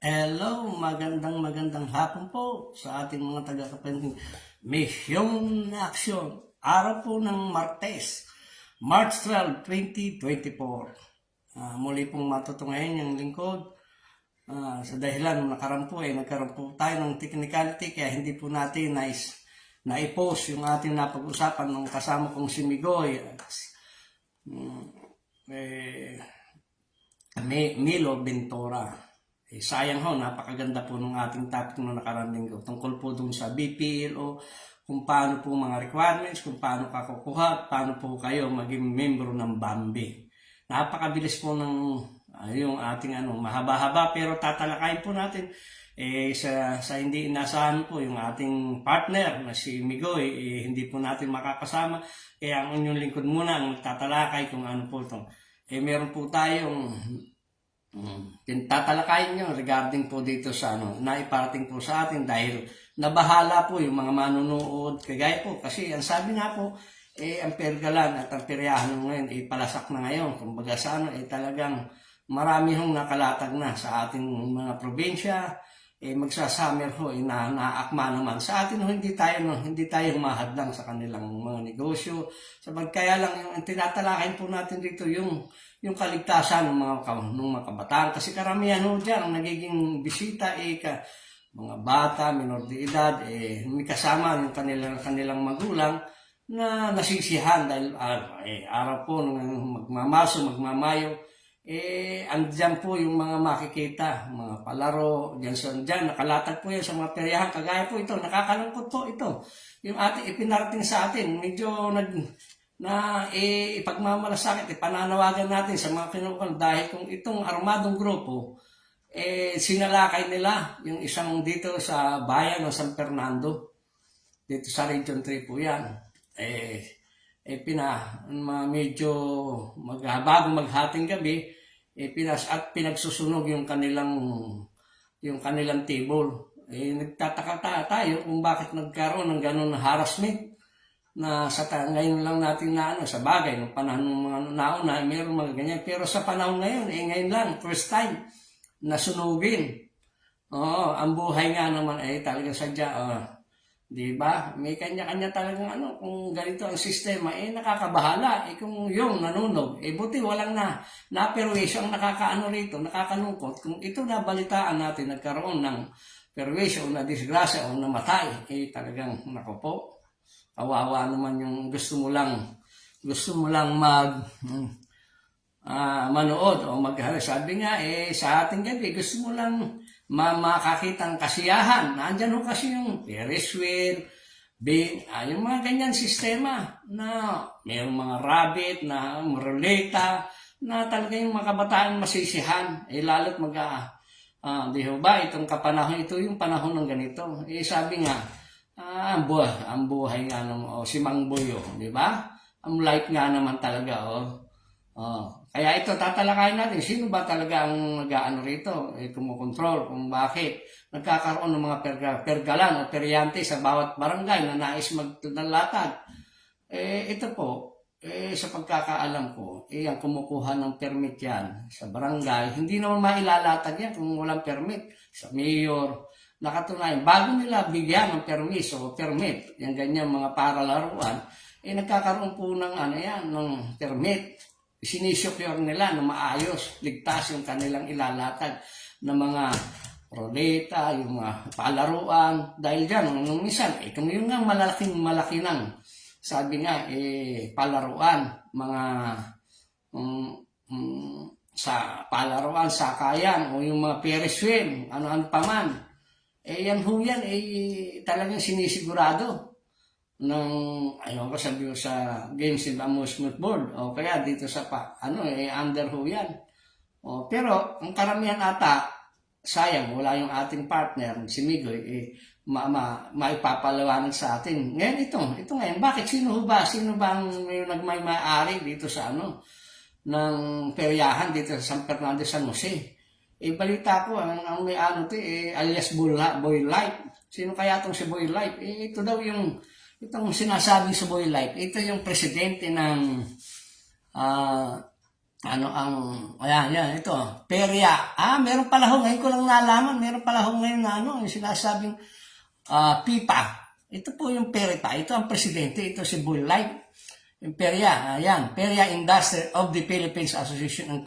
Hello, magandang hapon po sa ating mga taga-kapanting Misyon na Aksyon. Araw po ng Martes, March 12, 2024. Muli pong matutunghayan yung lingkod. Sa dahilan ng nagkaroon po tayo ng technicality kaya hindi po natin na-post yung ating napag-usapan ng kasama kong si Migoy. Milo Ventura. Sayang ho, napakaganda po ng ating topic na nakarang linggo. Tungkol po dun sa BPLO, kung paano po mga requirements, kung paano ka kukuha, paano po kayo maging membro ng Bambi. Napakabilis po ng yung ating mahaba-haba, pero tatalakayin po natin sa hindi inasahan po yung ating partner na si Migoy, hindi po natin makakasama. Kaya ang inyong lingkod muna ang magtatalakay kung ano po ito. Meron po tayong tatalakayin nyo regarding po dito sa naiparating po sa atin dahil nabahala po yung mga manunood kagaya po kasi ang sabi nga po ang pergalan at ang peryahan ngayon palasak na ngayon kumbaga sa talagang marami hong nakalatag na sa ating mga probinsya magsasummer ho naakma naman sa atin hindi tayo humahadlang sa kanilang mga negosyo sabag kaya lang yung tinatalakayin po natin dito yung kaligtasan ng mga kabataan kasi karamihan ho dyan ang nagiging bisita mga bata, minor de edad may kasama yung kanilang magulang na nasisihan dahil araw po magmamayo andyan po yung mga makikita, mga palaro, dyan, nakalatag po yan sa mga peryahan. Kagaya po ito, nakakalungkot po ito. Yung ating ipinarating sa atin, medyo ipagmamalasakit, pananawagan natin sa mga kinukul dahil kung itong armadong grupo, sinalakay nila yung isang dito sa bayan ng San Fernando, dito sa Region 3 po yan. Medyo bago maghating gabi, pinagsusunog yung kanilang table. Nagtataka tayo kung bakit nagkaroon ng ganun na harassment na ngayon lang natin sa bagay ng panahon ng mga nauna mayroong mga ganyan pero sa panahon ngayon ngayon lang first time na sunugin. Ang buhay nga naman talaga sadya di ba? May kanya-kanya talagang kung ganito ang sistema, nakakabahala. Kung yung nanunog, buti walang na-perwisyo ang rito, nakakalungkot. Kung ito nabalitaan natin, nagkaroon ng perwisyo o na disgrasya o namatay, talagang nako po. Kawawa naman yung gusto mo lang manood o sabi nga sa ating gabi, gusto mo lang makakitang kasiyahan. Nandyan ho kasi yung Ferris wheel, yung mga ganyan sistema na mayroong mga rabbit, na ruleta, na talaga yung mga kabataan masisihan. Lalo't di ho ba, itong kapanahon, ito yung panahon ng ganito. Sabi nga, ang buhay nga si Mang Boyo, di ba? Ang light nga naman talaga, Kaya ito, tatalakayin natin, sino ba talaga ang nag-aano rito? Kumukontrol kung bakit nagkakaroon ng mga pergalan o peryante sa bawat barangay na nais maglalatag. Ito po, sa pagkakaalam ko, ang kumukuha ng permit yan sa barangay, hindi naman mailalatag yan kung walang permit sa mayor. Nakatunayan, bago nila bigyan ng permis o permit, yung ganyan mga paralaruan, nagkakaroon po ng ng permit. Sinisecure nila na maayos, ligtas yung kanilang ilalatag ng mga roleta, yung mga palaruan. Dahil dyan, nung minsan, kung yung nga malaki nang, sabi nga, palaruan, mga sa palaruan, sakayan, o yung mga Ferris wheel, ano-ano pa man. Yan ho yan, talagang sinisigurado ayaw ko sabi ko sa Games and Amusement Board o kaya dito sa under ho yan. Pero ang karamihan ata, sayang, wala yung ating partner, si Migoy, maipapalawanan sa atin. Ngayon ito ngayon, bakit sino ba ang nagmay-ari dito sa ng peryahan dito sa San Fernando, San Jose? Balita ko, ang may alias Boy Light. Sino kaya itong si Boy Light? Ito daw itong sinasabing si Boy Light, ito yung presidente ng ano ang, ayan, yan, ito, perya. Meron pala ho, ngayon ko lang nalaman, meron pala ho ngayon na ano, yung sinasabing PIPA. Ito po yung perya. Ito ang presidente, ito si Bulllight. Yung perya, ayan, Perya Industry of the Philippines Association and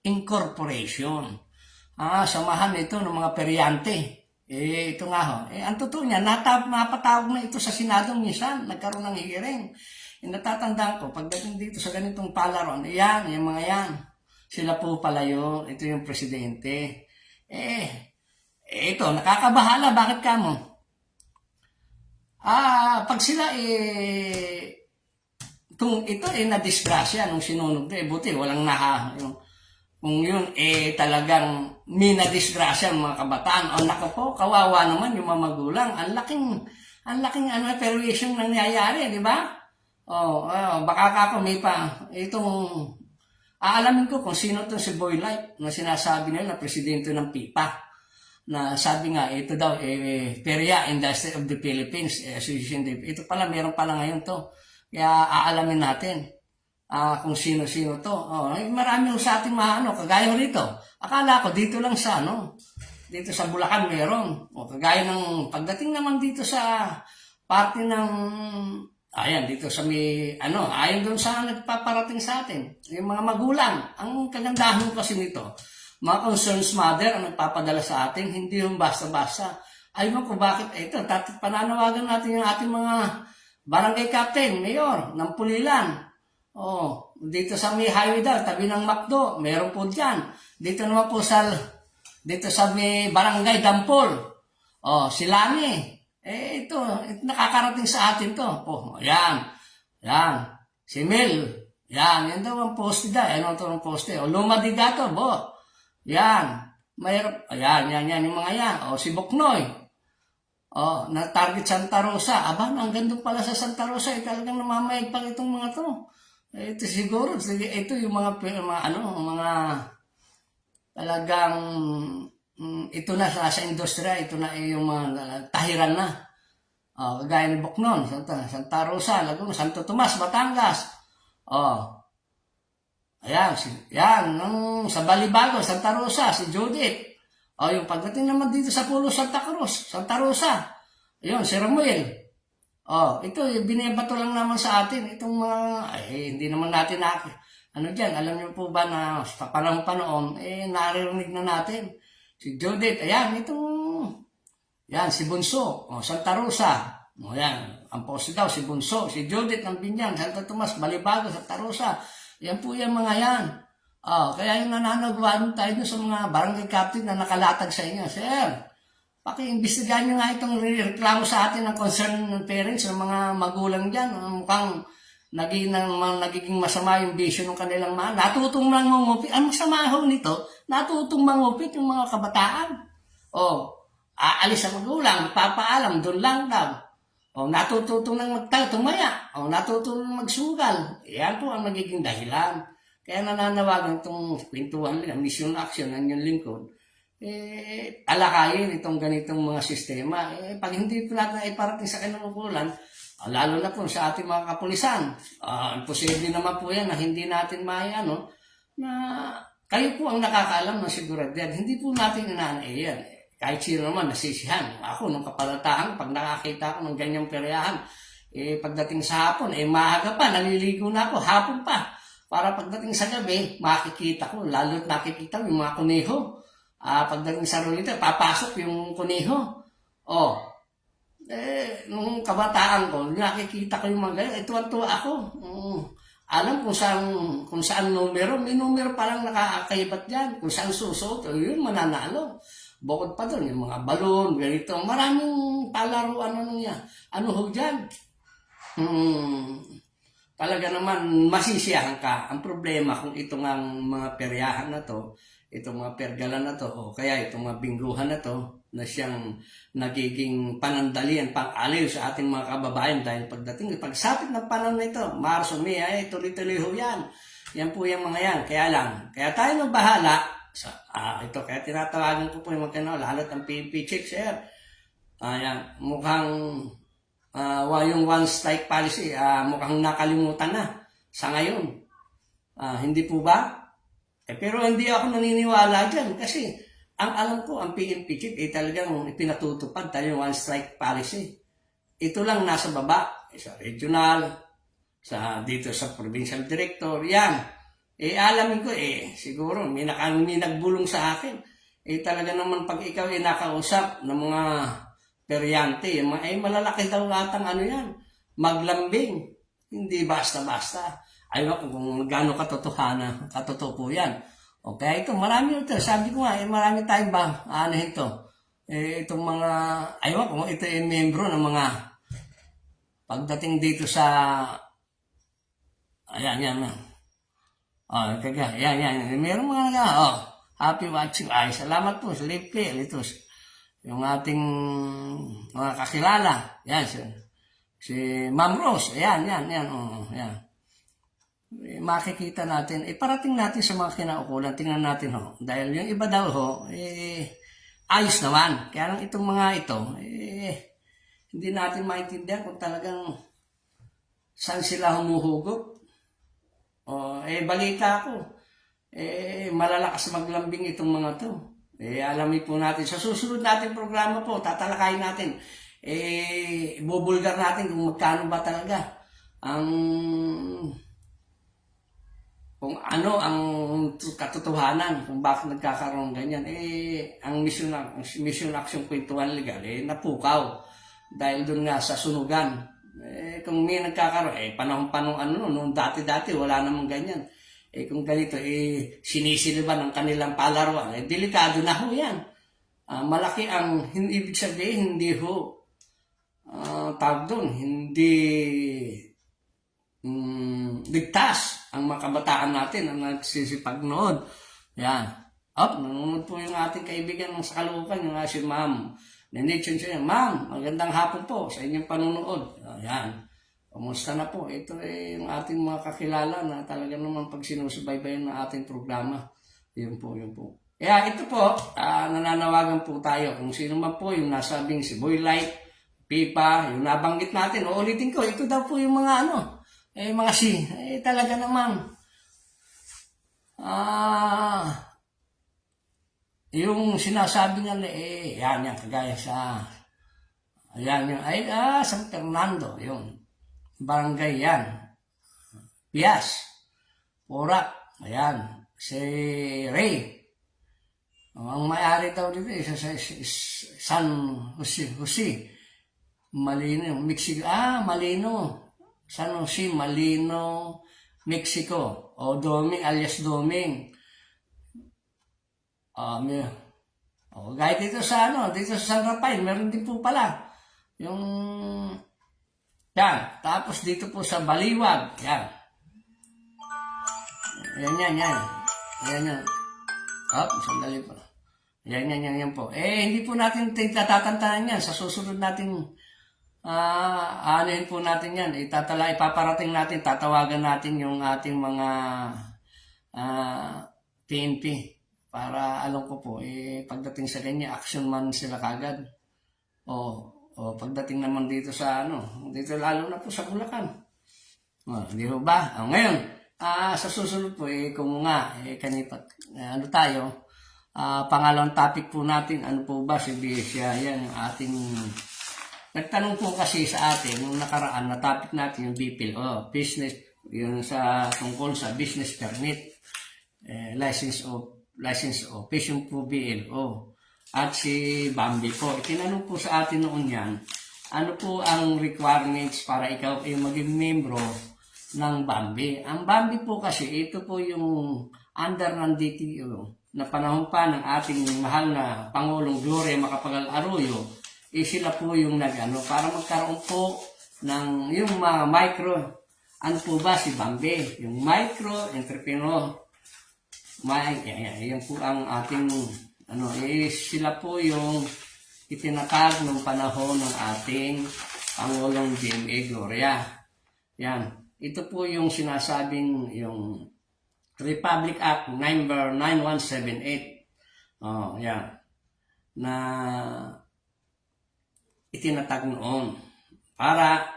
Incorporation. Samahan ito ng mga peryante. Ito nga ho. Ang totoo niya, napatawag na ito sa Senado minsan, nagkaroon ng hearing. Natatandaan ko, pagdating dito sa ganitong palaron, yan, yung mga yan. Sila po pala yun, ito yung presidente. Ito, nakakabahala, bakit ka mo? Pag sila kung ito na-disgrasya nung sinunod buti, walang kung yun talagang minadisgrasya ng mga kabataan. Naku po, kawawa naman yung mga magulang. Ang laking perwisyon nangyayari, di ba? Baka ako may pa itong aalamin ko kung sino itong si Bulllight na sinasabi nila na presidente ng PIPA, na sabi nga ito daw Perya Industry of the Philippines Association. Ito pala, meron pala ngayon to, kaya aalamin natin kung sino-sino to. Marami sa ating kagaya rito, akala ko dito lang sa dito sa Bulacan meron, kagaya ng pagdating naman dito sa parte ng ayan, dito sa may, ayon doon sa nagpaparating sa atin, yung mga magulang. Ang kagandahan kasi nito, mga concerns mother ang nagpapadala sa atin, hindi yung basta-basta. Ayun ko bakit ito, pananawagan natin yung ating mga barangay captain, mayor, ng Pulilan. Dito sa may highway daw, tabi ng McDo, meron po dyan. Dito naman po dito sa may barangay Dampol, Silani. Ito, nakakarating sa atin to. Yan. Si Mel. Yan daw ang poste da. Ano ito ang poste? Luma di dato, bo. Yan. Mayroon. Yan, yung mga yan. Si Buknoy. Na target Santa Rosa. Ang ganda pala sa Santa Rosa. Talagang namamayag pa itong mga to. Ito siguro. Ito yung mga talagang ito na sa industriya, ito na yung mga tahiran na. Kagaya ni Buknon, Santa Rosa, Laguna, Santo Tomas, Batangas. Ayan, sa Balibago, Santa Rosa, si Judith. Yung pagdating naman dito sa Pulo Santa Cruz, Santa Rosa. Ayun, si Ramuel. Ito, binibato lang naman sa atin. Itong mga, hindi naman natin dyan, alam niyo po ba na sa panahon, naririnig na natin. Si Judith, ayan, si Bunso, Santa Rosa, yan, ang poste daw, si Bunso, si Judith ng Binyan, Santo Tomas, Balibago, Santa Rosa, yan po yung mga yan. Kaya yung nananagwan tayo sa mga barangay captain na nakalatag sa inyo, sir, paki-imbestigahan nyo nga itong reklamo sa atin ng concern ng parents, ng mga magulang dyan, mukhang nagiging masama yung vision ng kanilang mga, natutong mangungupit. Ang masama ho nito, natutong mangupit yung mga kabataan. Aalis ang magulang, papaalam, doon lang daw. Natututong nang tumaya. Natututong magsugal. Yan po ang magiging dahilan. Kaya nananawagan itong kwentuhan nila, mission action ng yung lingkod. Alakayin itong ganitong mga sistema. Pag hindi po natin iparating sa kanilang magulang, lalo na po sa ating mga kapulisan, posible naman po yan na hindi natin na kayo po ang nakakaalam ng seguridad. Hindi po natin yan. Kahit sino naman nasisihan. Ako, nung kapalataan, pag nakakita ko ng ganyang peryahan, pagdating sa hapon, maaga pa, naliligo na ako, hapon pa. Para pagdating sa gabi, makikita ko, lalo't nakikita ko yung mga kuneho. Pagdating sa rolita, papasok yung kuneho. Nung kabataan ko, nakikita ko yung mga ganyan, tuwan-tuwa ako. Alam kung saan numero, may numero palang nakakaibat dyan. Kung saan susuot, yun, mananalo. Bukod pa doon, yung mga balon, ganito, maraming palaruan ano ho dyan. Talaga naman, masisiyahan ka. Ang problema kung itong mga peryahan na to, itong mga pergalan na to, o kaya itong mga bingguhan na to, na siyang nagiging panandalian, pang-aliw sa ating mga kababayan dahil pagsapit ng panahon na ito, Marso, May, tuloy-tuloy ho yan. Yan po yung mga yan. Kaya tayo nang bahala. Ito, kaya tinatawagan ko po yung mga lalo't ang PNP chief, sir. Mukhang yung one strike policy, mukhang nakalimutan na sa ngayon. Hindi po ba? Pero hindi ako naniniwala dyan kasi ang alam ko, ang PNP chief talagang ipinatutupad tayo yung one strike policy. Ito lang nasa baba, sa regional, dito sa provincial director, yan. Alamin ko, siguro may nagbulong sa akin. Talaga naman pag ikaw nakausap ng mga peryante, malalaki daw atang yan, maglambing. Hindi basta-basta. Ayaw kung gaano katotoo po yan. Okay, ito, marami ito. Sabi ko nga, marami tayong ito. Itong mga, ayaw kung ito yung membro ng mga, pagdating dito sa, yan. Yan. Meron mga happy watching. Salamat po sa Litos. Yung ating mga kakilala. Yan, si Ma'am Rose. Yan. Makikita natin, parating natin sa mga kinaukulan, tingnan natin dahil yung iba daw ayos naman, kaya lang itong mga ito, hindi natin maintindihan kung talagang saan sila humuhugot. Balita ko, malalakas maglambing itong mga to. Alamin po natin, sa susunod natin programa po, tatalakayin natin, bubulgar natin kung magkano ba talaga kung ano ang katotohanan, kung bakit nagkakaroon ganyan. Ang mission action kwentuhan legal, napukaw. Dahil doon nga sa sunugan. Kung may nagkakaroon, panahon noong dati-dati, wala namang ganyan. Kung ganito, sinisiliban ng kanilang palaruan, delikado na ho yan. Malaki ang, ibig sabihin, hindi ho, tawag doon, hindi ligtas ang mga kabataan natin ang nagsisipag noon. Yan. Nanonood po yung ating kaibigan ng sa Caloocan, yung si Ma'am. Nandiyan siya, Ma'am, magandang hapon po sa inyong panunood. Yan. Kumusta na po? Ito yung ating mga kakilala na talaga naman pag sinusubaybayan ng ating programa. Yun po. Kaya ito po, nananawagan po tayo. Kung sino man po yung nasabing si Boy Light, Pipa, yung nabanggit natin, uulitin ko, ito daw po yung mga mga talaga naman, yung sinasabi nga, yan, kagaya sa, San Fernando, yung barangay yan, Pias, Porac, ayan, si Ray, ang may-ari daw dito, sa San Jose, Malino, Mexico, Malino, San Jose, Malino, Mexico, o Doming, alias Doming. Gaya dito sa dito sa San Rafael, meron din po pala. Yung, yan, tapos dito po sa Baliwag, yan. Yan. Sandali po. Yan po. Hindi po natin tatantanan yan. Sa susunod natin anuhin po natin yan. Ipaparating natin, tatawagan natin yung ating mga PNP para alam ko po, pagdating sa ganyan, action man sila kagad. O pagdating naman dito sa dito lalo na po sa Bulacan. Di ba? Ngayon, sa susunod po, kung nga, tayo, pangalawang topic po natin, ano po ba, siya yan, ating nagtanong po kasi sa atin, nung nakaraan na topic natin yung BPL, business, yung tungkol sa business permit, license of patient po BLO, at si Bambi po. Tinanong po sa atin noon yan, ano po ang requirements para ikaw ay maging membro ng Bambi. Ang Bambi po kasi, ito po yung under ng DTO, na panahon pa ng ating mahal na Pangulong Gloria Macapagal Arroyo, sila po yung para magkaroon po ng yung mga micro, ano po ba si Bambi? Yung micro entrepreneur. Yan po ang ating, sila po yung itinatag ng panahon ng ating Pangulong GMA Gloria. Yan. Ito po yung sinasabing yung Republic Act number 9178. Yan. Na itinatag noon para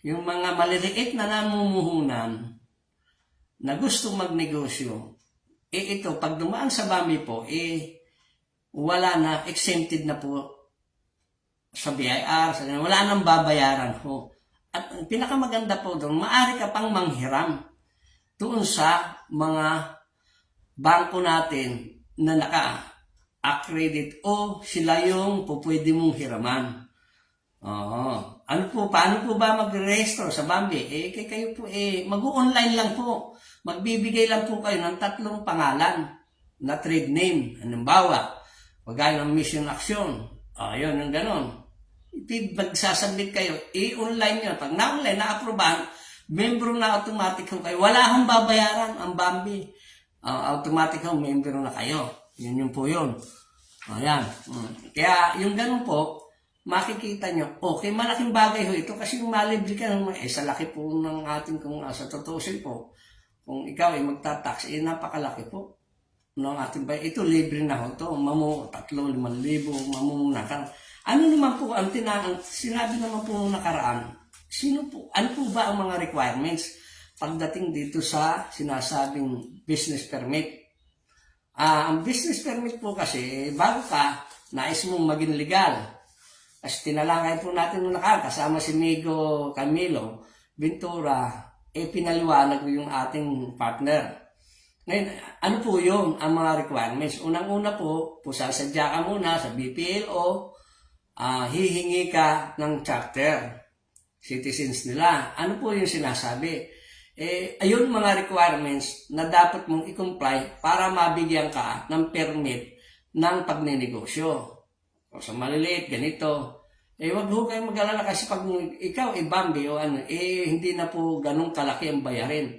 yung mga maliliit na namumuhunan na gustong magnegosyo, ito, pag dumaan sa BAMI po, wala na, exempted na po sa BIR, wala nang babayaran ho. At ang pinakamaganda po doon, maaari ka pang manghiram doon sa mga bangko natin na naka-accredit o sila yung pwede mong hiraman. Oo. Paano po ba mag-register sa BAMI? Kayo po, mag-online lang po. Magbibigay lang po kayo ng 3 pangalan na trade name. Halimbawa, pagaya ng mission action. Yun, yung ganon. Magsasubmit kayo. I-online nyo. Pag na-online, na-aprobahan, membro na automatic ho kayo. Wala akong babayaran ang BAMI. Automatic ho, membro na kayo. Yun po yun. Ayan. Kaya yung ganon po, makikita nyo, okay, malaking bagay ho ito kasi yung malibre ka naman, sa laki po ng ating, kung sa tutusin po, kung ikaw ay magtatax, napakalaki po ng ating bayan. Ito, libre na ho ito, 3,000-5,000, mamuna ka. Ano naman po, ang sinabi naman po nung nakaraan, ano po ba ang mga requirements pagdating dito sa sinasabing business permit? Ang business permit po kasi, bago ka, nais mong maging legal. Kasi tinalangay po natin nung kasama si Migo Camilo Ventura, pinaliwanag yung ating partner. Ngayon, ano po yun ang mga requirements? Unang-una po, sasadya ka muna sa BPLO, hihingi ka ng charter, citizens nila. Ano po yung sinasabi? Ayun mga requirements na dapat mong i-comply para mabigyan ka ng permit ng pagnenegosyo. O sa maliliit, ganito. Wag ho kayong mag-alala kasi pag ikaw BAMI o hindi na po ganun kalaki ang bayarin.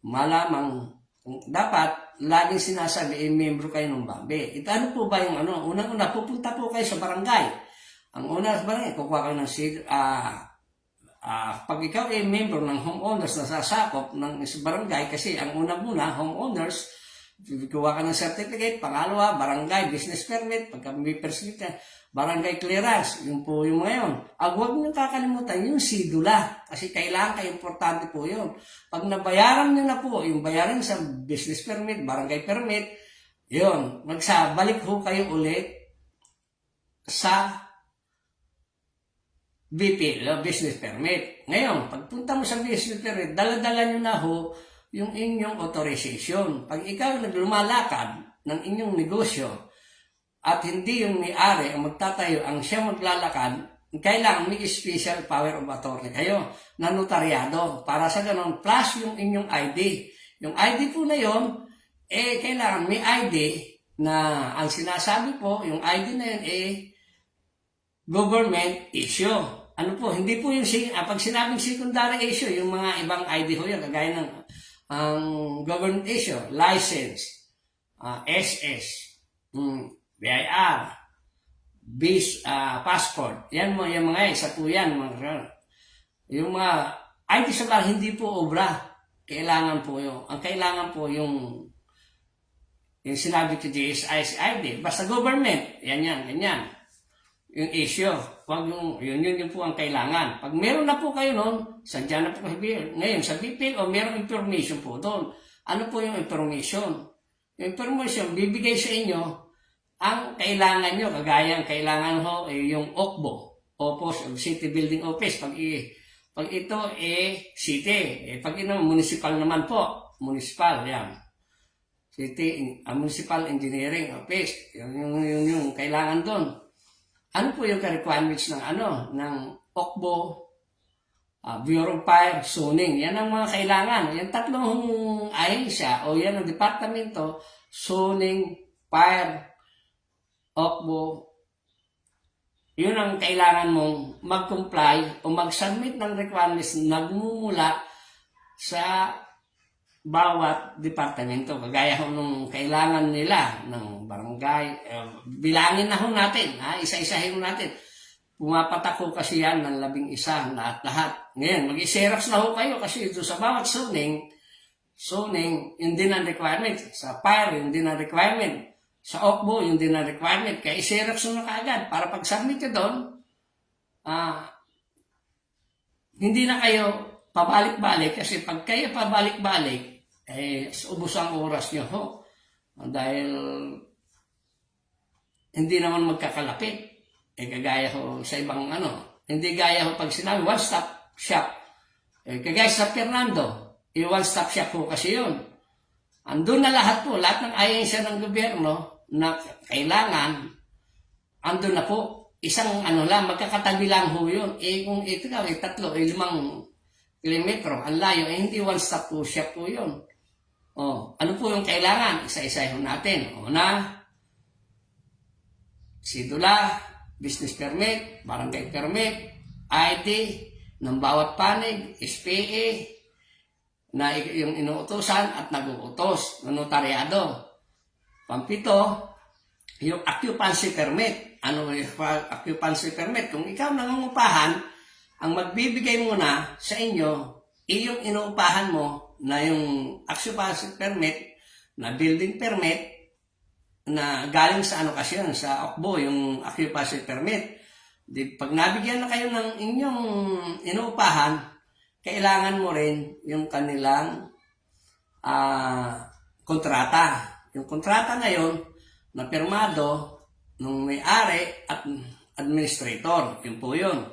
Malamang, dapat, laging sinasabi, membro kayo ng BAMI. Ito ano po ba yung unang-una, pupunta po kayo sa barangay. Ang una sa barangay, kukuha kayo ng pag ikaw membro ng homeowners na sasakop ng barangay, kasi ang unang-una, homeowners, kuha ka ng certificate, pangalawa, barangay, business permit, pagka may permit, barangay clearance, yun po yung ngayon. Huwag nyo kakalimutan yung sidula, kasi kailangan importante po yun. Pag nabayaran nyo na po, yung bayaran sa business permit, barangay permit, yun, magsabalik ho kayo ulit sa BPL, business permit. Ngayon, pagpunta mo sa business permit, dala-dala nyo na ho yung inyong authorization. Pag ikaw naglumalakad ng inyong negosyo at hindi yung may-ari ang magtatayo, ang siya maglalakad, kailangan may special power of attorney kayo na notaryado para sa ganon, plus yung inyong ID. Yung ID po na yun, kailangan may ID na ang sinasabi po, yung ID na yun government issue. Ano po, hindi po yung pag sinabing secondary issue, yung mga ibang ID ho yun, kagaya ng government issue, license, SS, BIR, passport. Yan mga isa po yan. Yung mga ID sa bar, hindi po obra. Kailangan po yun. Ang kailangan po yung sinabi ko GSIS ID. Basta government. Ganyan. Yung issue. Wag yun po ang kailangan. Pag meron na po kayo noon, sadya na po kayo. Ngayon, sa BPL, merong information po doon. Ano po yung information? Yung information, bibigay sa inyo ang kailangan nyo, kagaya ang kailangan ho, yung OCBO, Office of City Building Office. Pag ito, city. Pag ito, municipal naman po. Municipal, yan. City, Municipal Engineering Office. Yung kailangan doon. Ano po yung requirements ng OCBO, Bureau of Fire, Zoning. Yan ang mga kailangan. Yan tatlong ahensya o yan ang departamento, Zoning, Fire, OCBO. Yun ang kailangan mong mag-comply o mag-submit ng requirements na nagmumula sa bawat departamento. Kagaya ho nung kailangan nila ng barangay. Bilangin na ho natin. Isa-isahin ho natin. Pumapatak ho kasi yan ng 11 lahat. Ngayon, mag-i-xerox na ho kayo kasi ito sa bawat zoning, yun din ang requirement. Sa fire, yun din ang requirement. Sa OCBO, yun din ang requirement. Kaya i-xerox na kaagad para pag-submit nyo doon, hindi na kayo pabalik-balik kasi pag kayo pabalik-balik, ubos ang oras nyo ho. Dahil hindi naman magkakalapit. Kagaya ho sa ibang hindi gaya ho pag sinabi, one-stop shop. Kagaya sa Fernando, one-stop shop ho kasi yun. Andun na lahat po, lahat ng ahensya ng gobyerno na kailangan, andun na po. Isang lang, magkakatabi lang ho yun. Kung ito ka, 3, 5 kilometro, ang layo, hindi one-stop po shop po yun. Ano po yung kailangan? Isa-isahin natin. Una, sidula, business permit, barangay permit, ID, ng bawat panig, SPA, na yung inuutosan at nag-uutos ng notaryado. Pampito, yung occupancy permit. Ano yung occupancy permit? Kung ikaw nangungupahan, ang magbibigay muna sa inyo, yung inuupahan mo na yung occupancy permit, na building permit, na galing sa kasi yun, sa OCBO, yung occupancy permit. Pag nabigyan na kayo ng inyong inuupahan, kailangan mo rin yung kanilang kontrata. Yung kontrata na yun, na pirmado ng may-ari at administrator. Yun po yun.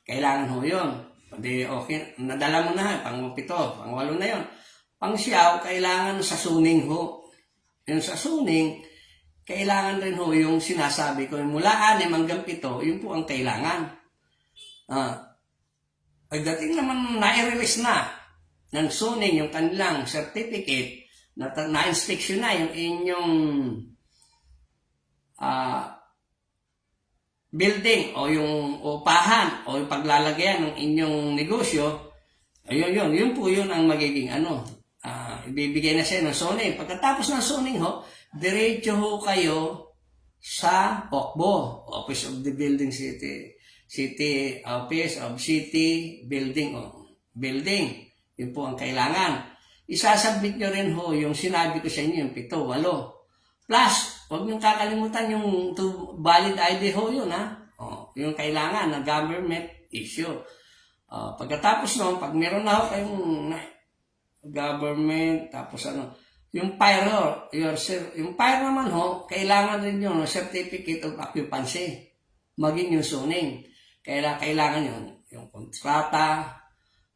Kailangan ho yun. Okay, nadala mo na, pang-7, pang-8 na yun. Pang-9, kailangan sa suning ho. Yung sa suning, kailangan rin ho yung sinasabi ko, yung mula 6 hanggang 7, yun po ang kailangan. Pagdating naman na-release na ng suning yung kanilang certificate, na-inspection na yung inyong building o yung upahan o yung paglalagyan ng inyong negosyo, yun po yun ang magiging ibibigay na siya ng zoning. Pagkatapos ng zoning ho, diretso ho kayo sa OCBO, Office of the Building City Office of City Building Building. Yun po ang kailangan. Isasubmit nyo rin ho yung sinabi ko sa inyo, yung 7, 8. Plus, huwag nyo kakalimutan yung valid ID ho yun, yung kailangan na government issue. Pagkatapos nun, pag meron na ho kayong government, tapos yung PIRE ho, yung PIRE naman ho, kailangan rin yun, certificate of occupancy, maging yung zoning. Kailangan yun, yung kontrata,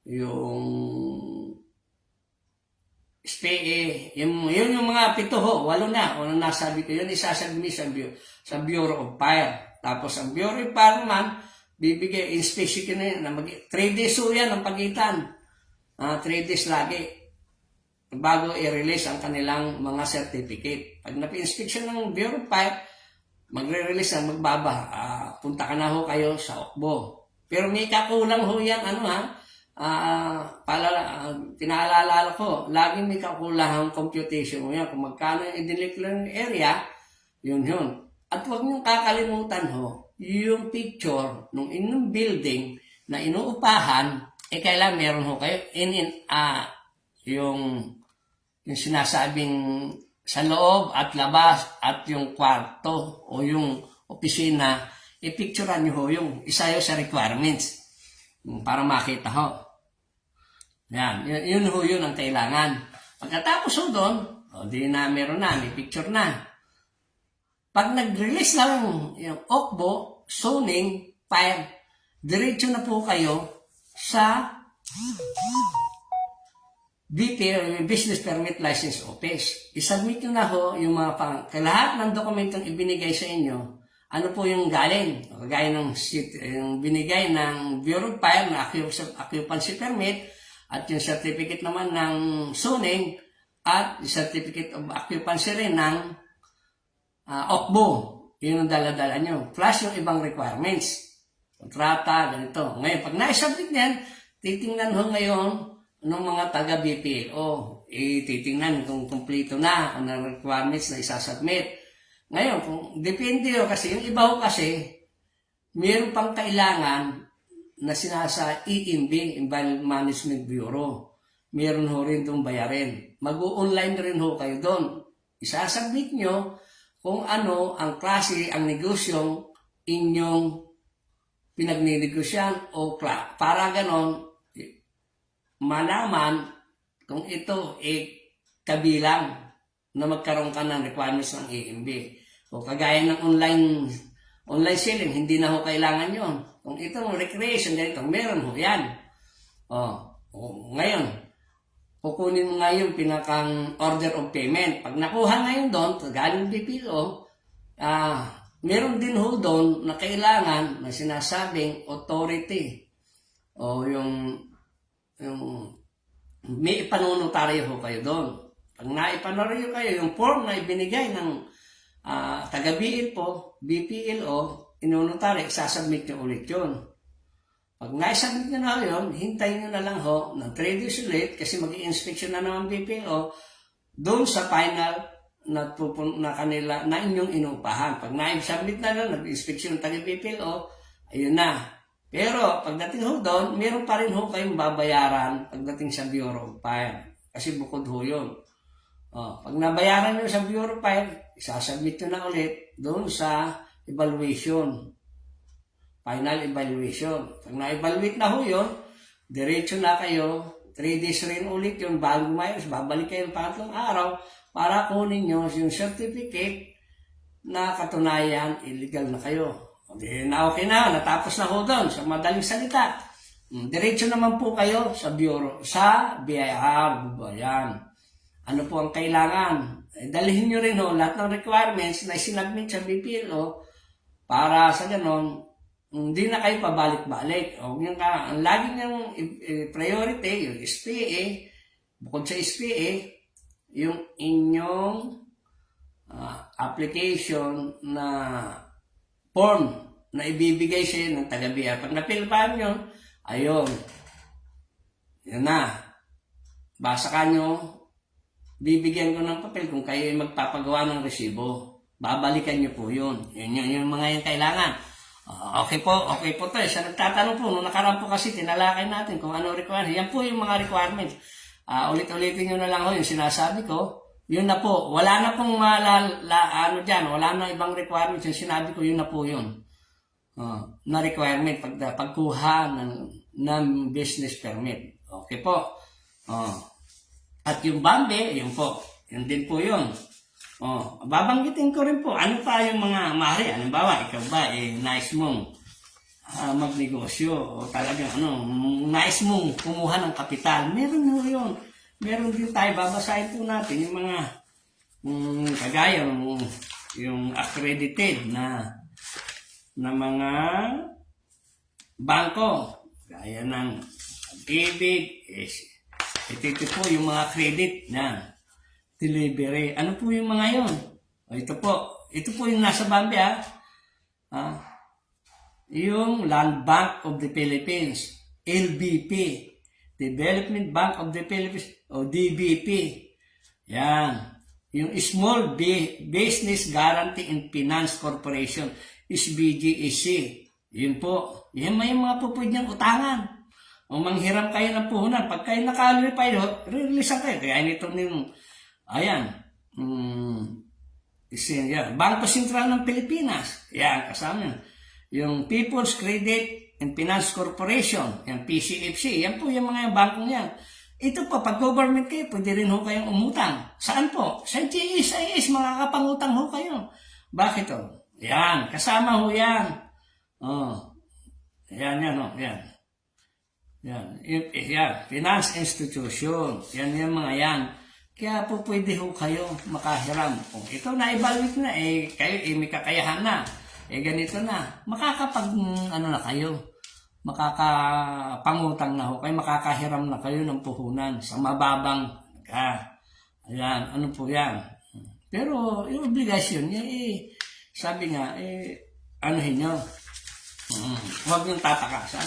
yung SPA, yun yung mga 7 ho, 8 na, nasabi ko, yun isasubmit sa Bureau of Fire. Tapos ang Bureau of Fire naman, bibigay, inspection na yun, 3 days ho yan ang pagitan. 3 days lagi, bago i-release ang kanilang mga certificate. Pag napi-inspection ng Bureau of Fire, magre-release na punta ka na ho kayo sa OCBO. Pero may kakulang ho yan, pinaalala ko, laging may kakulang ang computation mo yan. Kung magkano yung i-declare area, yun. At huwag niyong kakalimutan ho, yung picture ng inyong building na inuupahan, kailangan meron ho kayo yung sinasabing sa loob at labas at yung kwarto o yung opisina, i-picturean nyo ho yung isa yun sa requirements para makita ho. Yan, yun ho yun ang kailangan. Pagkatapos ho doon, di na meron na, may picture na. Pag nag-release lang yung OCBO, zoning, fire, diretso na po kayo sa BP, Business Permit License Office. I-submit nyo na ho yung mga lahat ng dokumentong ibinigay sa inyo, ano po yung galing. Kagaya ng yung binigay ng Bureau of Fire na occupancy permit at yung certificate naman ng zoning at certificate of occupancy rin ng OCBO. Yun ang dala-dala nyo. Plus yung ibang requirements. Kontrata, ganito. Ngayon, pag na-submit yan, titingnan ho ngayon ng mga taga-BPLO. Titingnan kung kompleto na ang requirements na isasubmit. Ngayon, kung depende ho kasi, yung iba ho kasi, mayroon pang kailangan na sinasa EMB, Environment Management Bureau. Mayroon ho rin itong bayarin. Mag-online rin ho kayo doon. Isasubmit nyo kung ano ang klase, ang negosyong inyong pinagnenegosyan o para ganon malaman kung ito kabilang na magkaroon ka ng requirements ng AMB. O kagaya ng online selling, hindi na ho kailangan yon. Kung itong recreation, ganito, meron ho yan. Ngayon, kukunin mo nga yung pinakang order of payment. Pag nakuha ngayon doon, galing BPO, meron din ho doon na kailangan na sinasabing authority o yung may ipanunotaryo ho kayo doon. Pag naipanunotaryo kayo, yung form na ibinigay ng taga-BPO, inunotaryo, isasubmit nyo ulit yun. Pag naisubmit nyo na yun, hintayin nyo na lang ho ng 3 days ulit kasi mag-i-inspection na naman BPO doon sa final na kanila na inyong inupahan. Pag na-submit na lang, nag-inspection ng taga-BPO, ayun na. Pero pagdating ho doon, meron pa rin ho kayong babayaran pagdating sa Bureau of Fire. Kasi bukod ho yun. Pag nabayaran nyo sa Bureau of Fire, isasubmit nyo na ulit doon sa evaluation. Final evaluation. Pag na-evaluate na ho yun, diretso na kayo, 3 days rin ulit yung bago mayos, babalik kayo ng 3 araw para kunin nyo yung certificate na katunayan illegal na kayo. Na okay na, natapos na ho doon. Sa madaling salita, diretso naman po kayo sa bureau, sa BIR. Ayan. Ano po ang kailangan? Dalhin nyo rin ho lahat ng requirements na sinubmit sa BPO para sa ganon, hindi na kayo pabalik-balik. Ang lagi niyang priority, yung SPA, bukod sa SPA, yung inyong application na form na ibibigay sa iyo ng taga-BIR. Pag napilpahan nyo, ayun. Yan na. Basa ka nyo, bibigyan ko ng papel kung kayo ay magpapagawa ng resibo. Babalikan nyo po yun. Yun yung mga yung kailangan. Okay po to. Sa nagtatanong po, nung nakaraan po kasi tinalakay natin kung ano requirements. Yan po yung mga requirements. Ulit-ulitin nyo na lang ho yung sinasabi ko. Yun na po. Wala na pong dyan. Wala na ibang requirements. Yung sinabi ko, yun na po yun. Na requirement pagkuha ng business permit. Okay po. At yung BAMBE, yun po. Yun din po yun. Babanggitin ko rin po. Ano pa yung mga maaari? Halimbawa, ikaw ba, nice mong magnegosyo o talagang nice mong kumuha ng kapital. Meron mo yun. Meron din tayo, babasahin po natin yung mga kagaya yung accredited na mga bangko. Gaya ng Pag-ibig, ito po yung mga credit na delivery. Ano po yung mga yun? Ito po yung nasa BAMBE yung Land Bank of the Philippines, LBP. Development Bank of the Philippines o DBP. Yan. Yung Small Business Guarantee and Finance Corporation, SBGEC. Yun po. Yan may mga po pwede niyang utangan. O manghiram kayo ng puhunan. Pag kayo naka-qualify, release kayo. Kaya nito yung, ayan, Bangko Sentral ng Pilipinas. Yan, kasama yun. Yung People's Credit and Finance Corporation, yung PCFC, yan po yung mga bangkong yan. Ito po, pag government kayo, pwede rin ho kayong umutang. Saan po? Sa GSIS, makakapangutang ho kayo. Bakit o? Yan, kasama ho yan. Yan. Yan, finance institution. Yan yung mga yan. Kaya po pwede ho kayo makahiram. Kung ito na-evaluate na, kayo may kakayahan na. Ganito na. Na kayo. Makakapangutang na ho kayo. Makakahiram na kayo ng puhunan sa mababang ayan, ano po yan. Pero yung obligasyon niya, sabi nga, anuhin nyo. Huwag yung tatakasan.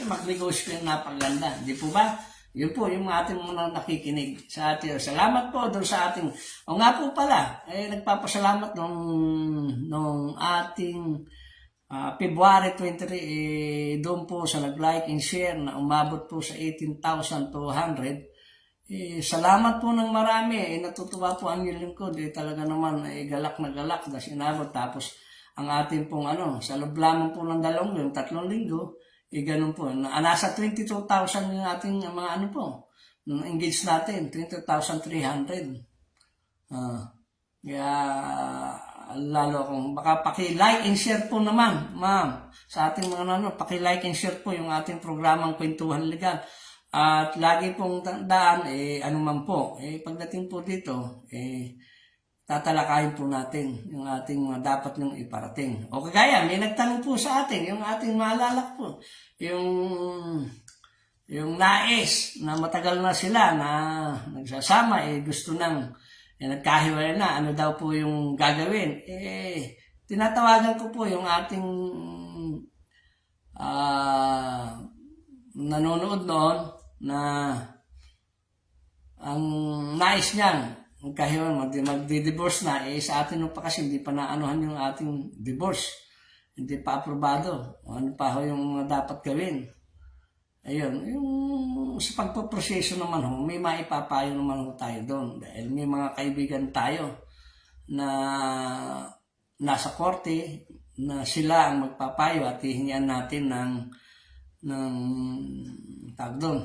Magnegosyo yung napaganda. Di po ba? Yun po, yung ating mga nakikinig sa atin. Salamat po doon sa ating... O nga po pala, nagpapasalamat nung ating February 23, doon po sa nag-like and share na umabot po sa 18,200. Salamat po ng marami. Natutuwa po ang inyong lingkod. Talaga naman galak na galak na sinabot. Tapos ang ating pong sa loob lamang po ng 2 linggo, 3 linggo, ganun po. Nasa 22,000 yung ating mga engage natin, 20,300. Kaya lalo akong baka paki-like and share po naman, ma'am, sa ating mga paki-like and share po yung ating programang Kwentuhan Legal. At lagi pong tandaan, ano man po, pagdating po dito, tatalakayin po natin yung ating mga dapat nyung iparating. O kagaya, may nagtanong po sa atin, yung ating maalala po, yung nais na matagal na sila na nagsasama, gusto nang nagkahiwalay na, ano daw po yung gagawin. Tinatawagan ko po yung ating nanonood noon na ang nais niyang magdi-divorce na, sa atin pa kasi hindi pa naanuhan yung ating divorce. Hindi pa aprobado. Ano pa ho yung dapat gawin. Ayun, yung sa pagpaproseso naman ho, may maipapayo naman ho tayo doon. Dahil may mga kaibigan tayo na nasa korte na sila ang magpapayo at hihingian natin ng tawag doon,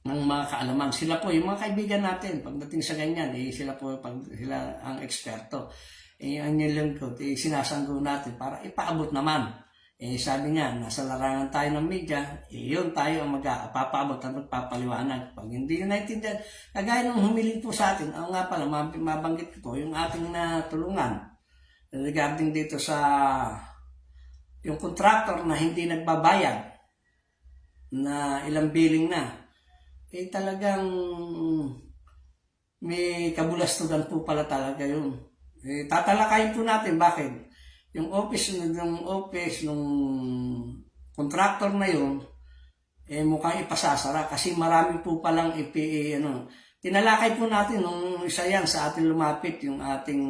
ng mga kaalaman. Sila po, yung mga kaibigan natin, pagdating sa ganyan, sila po, sila ang eksperto. Ang nilang ko, sinasanggo natin para ipaabot naman. Sabi nga, nasa larangan tayo ng media, yun tayo ang magpapaabot at magpapaliwanag. Pag hindi nyo naintindihan, kagaya nung humiling po sa atin, nga pala, mabanggit ko po, yung ating natulungan regarding dito sa yung contractor na hindi nagbabayad na ilang billing na, talagang may kabulastugan po pala talaga yun. Tatalakayin po natin bakit yung office ng contractor na yun mukhang ipasasara kasi marami po palang tinalakay po natin nung isa yan sa ating lumapit, yung ating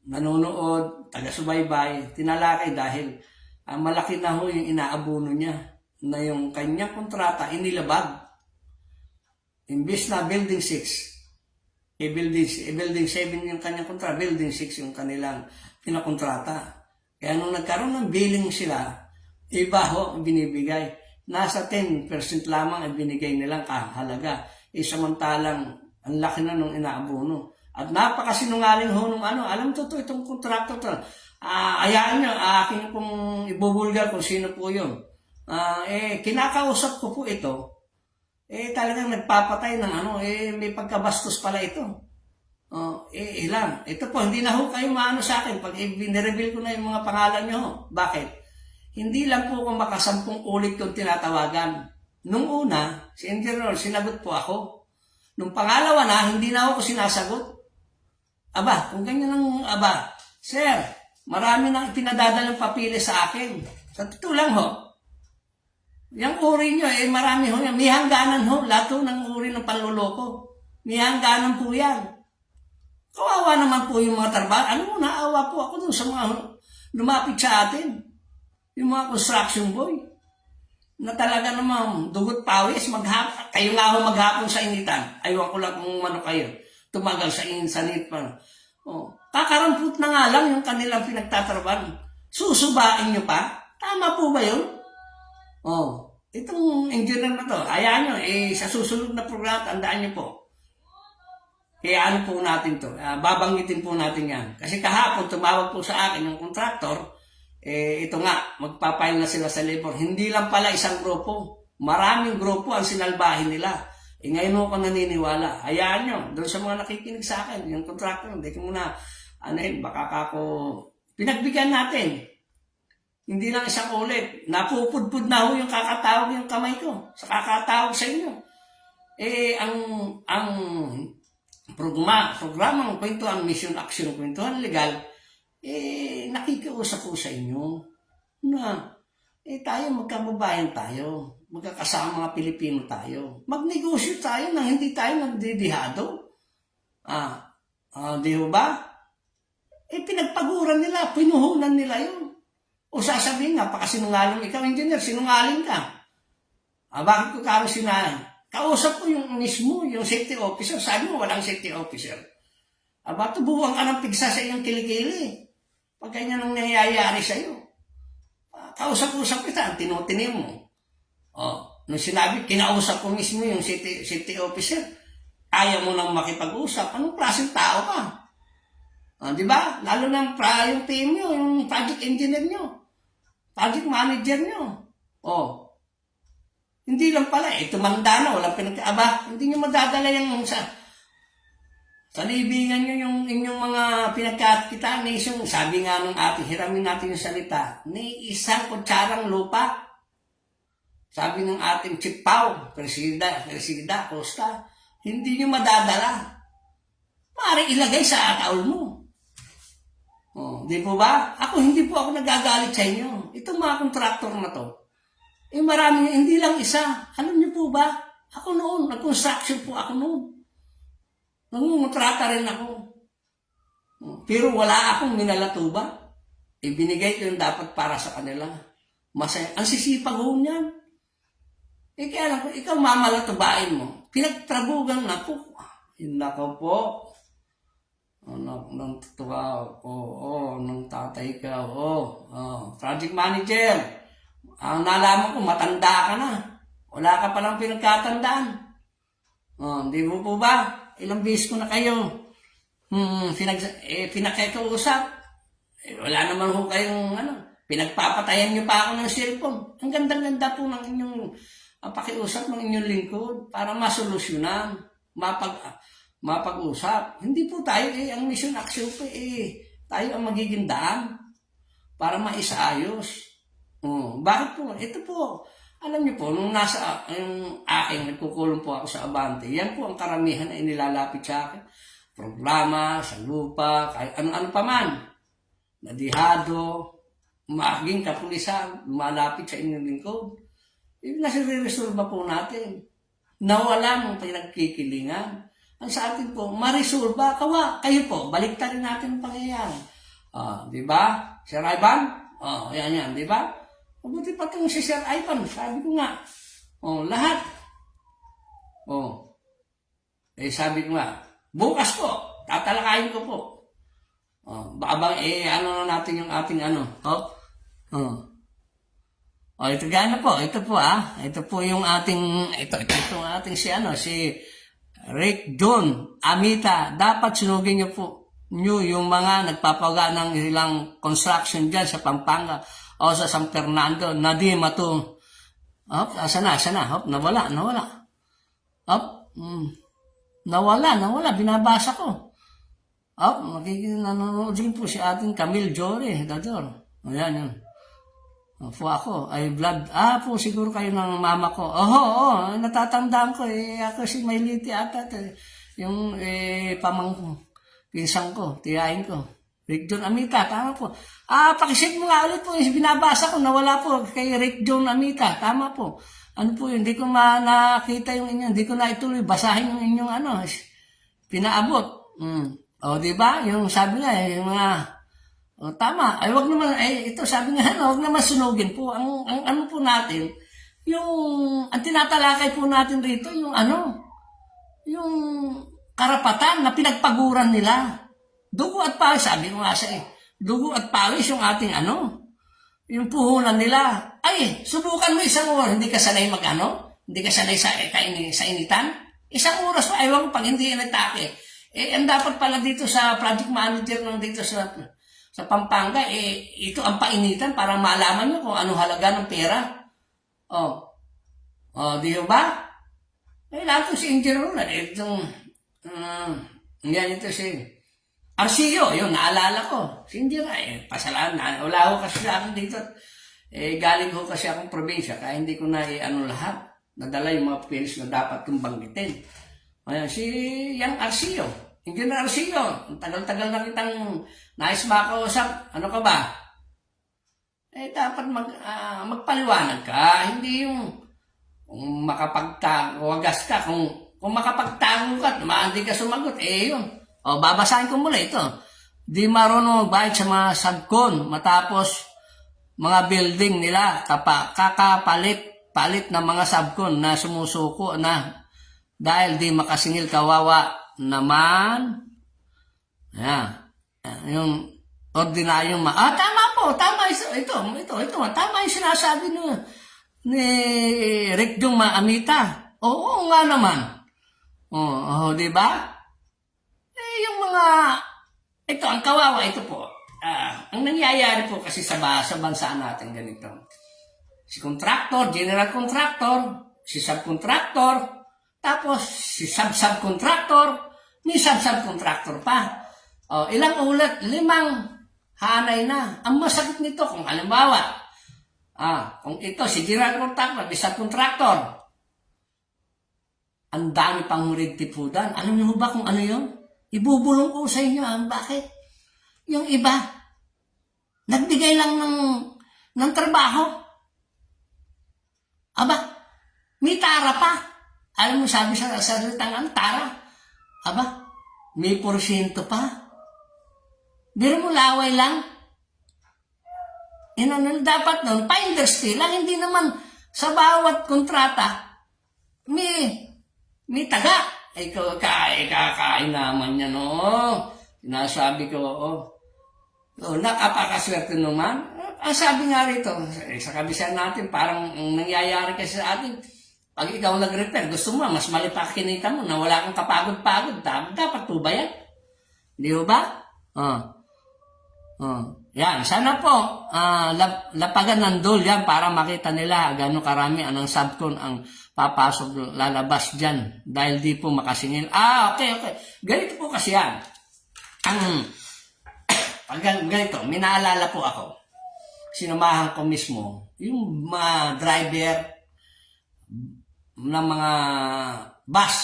nanonood, taga-subaybay, tinalakay dahil malaki na ho yung inaabono niya na yung kanyang kontrata inilabag. Imbis na building 6, building 7 yung kanyang kontrata, building 6 yung kanilang pinakontrata. Kaya nung nagkaroon ng billing sila, iba ho ang binibigay. Nasa 10% lamang ang binigay nilang kahalaga. Samantalang ang laki na nung inaabono. At napakasinungaling ho nung alam to itong contractor to. Ayaan nyo, aking pong ibubulgar kung sino po yun. Kinakausap ko po ito. Talagang nagpapatay ng may pagkabastos pala ito. Ilan. Ito po, hindi na ho kayo maano sa akin pag nireveal ko na yung mga pangalan nyo. Bakit? Hindi lang po kung makasampung ulit yung tinatawagan. Nung una, si Engineer, sinagot po ako. Nung pangalawa na, hindi na ako sinasagot. Aba, kung ganyan ang, Sir, marami nang pinadadalang papilis sa akin. Sa totoo lang ho, yung uri nyo, marami ho yan. May hangganan ho, lahat ho ng uri ng panluloko. May hangganan po yan. Kawawa naman po yung mga trabaho. Naawa po ako dun sa mga lumapit sa atin. Yung mga construction boy. Na talaga naman, dugot pawis, kayo nga ho maghapon sa initan. Aywan ko lang kung ano kayo. Tumagal sa init pa. Kakaramput na nga lang yung kanilang pinagtatrabaho. Susubain nyo pa? Tama po ba yun? Itong engineer na to, hayaan nyo, sa susunod na programa, tandaan nyo po. Kaya ano po natin to, babanggitin po natin yan. Kasi kahapon, tumawag po sa akin yung contractor, ito nga, magpapile na sila sa labor. Hindi lang pala isang grupo, maraming grupo ang sinalbahin nila. Ngayon ako naniniwala. Hayaan nyo, doon sa mga nakikinig sa akin, yung contractor, hindi ko muna, baka ako, pinagbigyan natin. Hindi lang isang ulit. Napupudpud na ho yung kakatawag yung kamay ko. Sa kakatawag sa inyo. Ang programang Kwentuhan Mission Action Kwentuhan Legal, nakikiusap po sa inyo na tayo magkababayan tayo. Magkakasama mga Pilipino tayo. Magnegosyo tayo nang hindi tayo nagdidihado. Di ba? Pinagpaguran nila, pinuhunan nila yun. O sasabihin nga, pakasinungaling ikaw, engineer, sinungaling ka. Bakit ko karo sinungaling? Kausap ko yung mismo, yung safety officer. Sabi mo, walang safety officer. Tubuhan ka ng pigsa sa iyong kilikili. Pag ganyan ang nangyayari sa'yo. Kausap-usap kita, tinutinin mo. Nung sinabi, kinausap ko mismo yung city officer, ayaw mo nang makipag-usap. Anong klaseng tao ka? Di ba? Lalo na yung team nyo, yung project engineer nyo, project manager nyo. Hindi lang pala, tumanda na, walang pinagkaaba. Hindi nyo madadala yung sa libingan nyo yung inyong mga pinagkakitaan na isang, sabi nga nung hiramin natin yung salita, ni isang kutsarang lupa. Sabi ng ating Chief Pao, Presida Costa, hindi nyo madadala. Maaari ilagay sa taol mo. Di po ba? Hindi po ako nagagalit sa inyo. Itong mga kontraktor na to, marami, hindi lang isa. Alam niyo po ba? Ako noon, nag-construction po ako noon. Nangungontrata rin ako. Pero wala akong minalatuba. Ibinigay ko yung dapat para sa kanila. Masaya. Ang sisipag ho niyan. Kaya lang, ikaw mamalatubain mo. Pinagtrabugan na po. Nako po. Nang tutuwa ko. Nang tatay ka. Project manager. Ang nalaman ko, matanda ka na. Wala ka palang pinagkatandaan. Di mo po ba? Ilang beses ko na kayo pinakikausap. Wala naman ho kayong pinagpapatayan nyo pa ako ng cellphone. Ang ganda-ganda po ng inyong pakiusap ng inyong lingkod para masolusyonan, mapag-usap. Hindi po tayo ang mission action po tayo ang magiging daan para maisaayos. Bakit po? Ito po, alam niyo po, nung nasa yung aking nagkukulong po ako sa Abante, yan po ang karamihan ay nilalapit sa akin. Programa, sa lupa, kahit ano-ano pa man. Nadihado, maging kapulisan, lumalapit sa inyong lingkod. Nasiresolba po natin. Nawala mong pinagkikilingan. Ang sa atin po, marisolba, kayo po, baliktarin natin ang pangyayari. Di ba? Sir Ivan? Yan, di ba? Mabuti pa itong si Sir Ivan, sabi ko nga. Lahat. Sabi ko nga, bukas po, tatalakayin ko po. Baka ano na natin yung ating ito gana po, ito po Ito po yung ating, ito ating si Rick John Amita. Dapat sunugin niyo po yung mga nagpapagawa ng ilang construction dyan sa Pampanga o sa San Fernando na di mato. Asa na? Nawala. Nawala, binabasa ko. Nanonood din po si ating Camille Jore, Dador. Ayan. Po ako, ay vlog. Po, siguro kayo ng mama ko. Natatandaan ko, ako si Mayliti ata. Yung pinsang ko, tiyahin ko. Rick John Amita, tama po. Pakisip mo nga ulit po, binabasa ko, nawala po kay Rick John Amita, tama po. Ano po yun, hindi ko nakita yung inyo, hindi ko na ituloy, basahin yung inyong pinaabot. Di ba? Yung sabi nga, yung mga, tama, wag naman, ito sabi nga, wag naman sunugin po. Ang ano po natin, ang tinatalakay po natin rito, yung yung karapatan na pinagpaguran nila. Dugo at pawis, sabi ko nga dugo at pawis yung ating yung puhunan nila. Subukan mo isang oras, hindi ka sanay hindi ka sanay sa initan. Isang oras pa, ewan ko pag hindi inatake. Ang dapat pala dito sa project manager ng dito sa Pampanga, ito ang painitan para malaman nyo kung ano halaga ng pera. Di ba? Lahat si Engineer Ronald, ito si Arcio, yun, naalala ko. Hindi pasalamat. Wala ko kasi sa akin dito. Galing ko kasi akong probinsya, kaya hindi ko na lahat. Nadala yung mga pilis na dapat kong banggitin. Ayan, si Yang Arcio. Hindi na Arcio. Tagal-tagal na kitang nais makausap. Ano ka ba? Dapat magpaliwanag ka. Hindi yung makapagtawagas ka. Kung makapagtango ka, hindi ka sumagot, yun. Babasahin ko muna ito. Di marunong magbayad sa mga sabkon matapos mga building nila kakapalit ng mga sabkon na sumusuko na dahil di makasingil, kawawa naman. Yung ordinaryong tama po, tama ito, tama yung sinasabi nyo. ni Rick Jong Maamita. Oo nga naman. Di ba? Yung mga, ito, ang kawawa, ito po. Ang nangyayari po kasi sa bansa natin ganito. Si contractor, general contractor, si subcontractor, tapos si subcontractor, may subcontractor pa. Ilang ulit? 5 hanay na. Ang masakit nito kung halimbawa, kung ito si general contractor, may subcontractor, ang dami pang ridtipudan. Alam niyo ba kung ano yun? Ibubulong ko sa inyo. Bakit? Yung iba, nagbigay lang ng trabaho. Aba, may tara pa. Alam mo, sabi sa salitang tara. Aba, may porsyento pa. Biro mo, laway lang. Dapat nun, finder's fee lang. Hindi naman sa bawat kontrata, may taga. Kakain naman yan, Sinasabi ko, nakapakaswerte naman. Ang sabi nga rito, sa kabisa natin, parang nangyayari kasi sa atin, pag ikaw nag-repair, gusto mo, mas malipak kinita mo, na wala kang kapagod-pagod, dapat po ba yan? Di ba? Yan, sana po, lapagan ng dole yan para makita nila gano'ng karami anong subcon ang papasok, lalabas dyan dahil di po makasingil. Okay. Ganito po kasi yan. Pag ganito, minaalala po ako. Sinamahan ko mismo yung mga driver ng mga bus.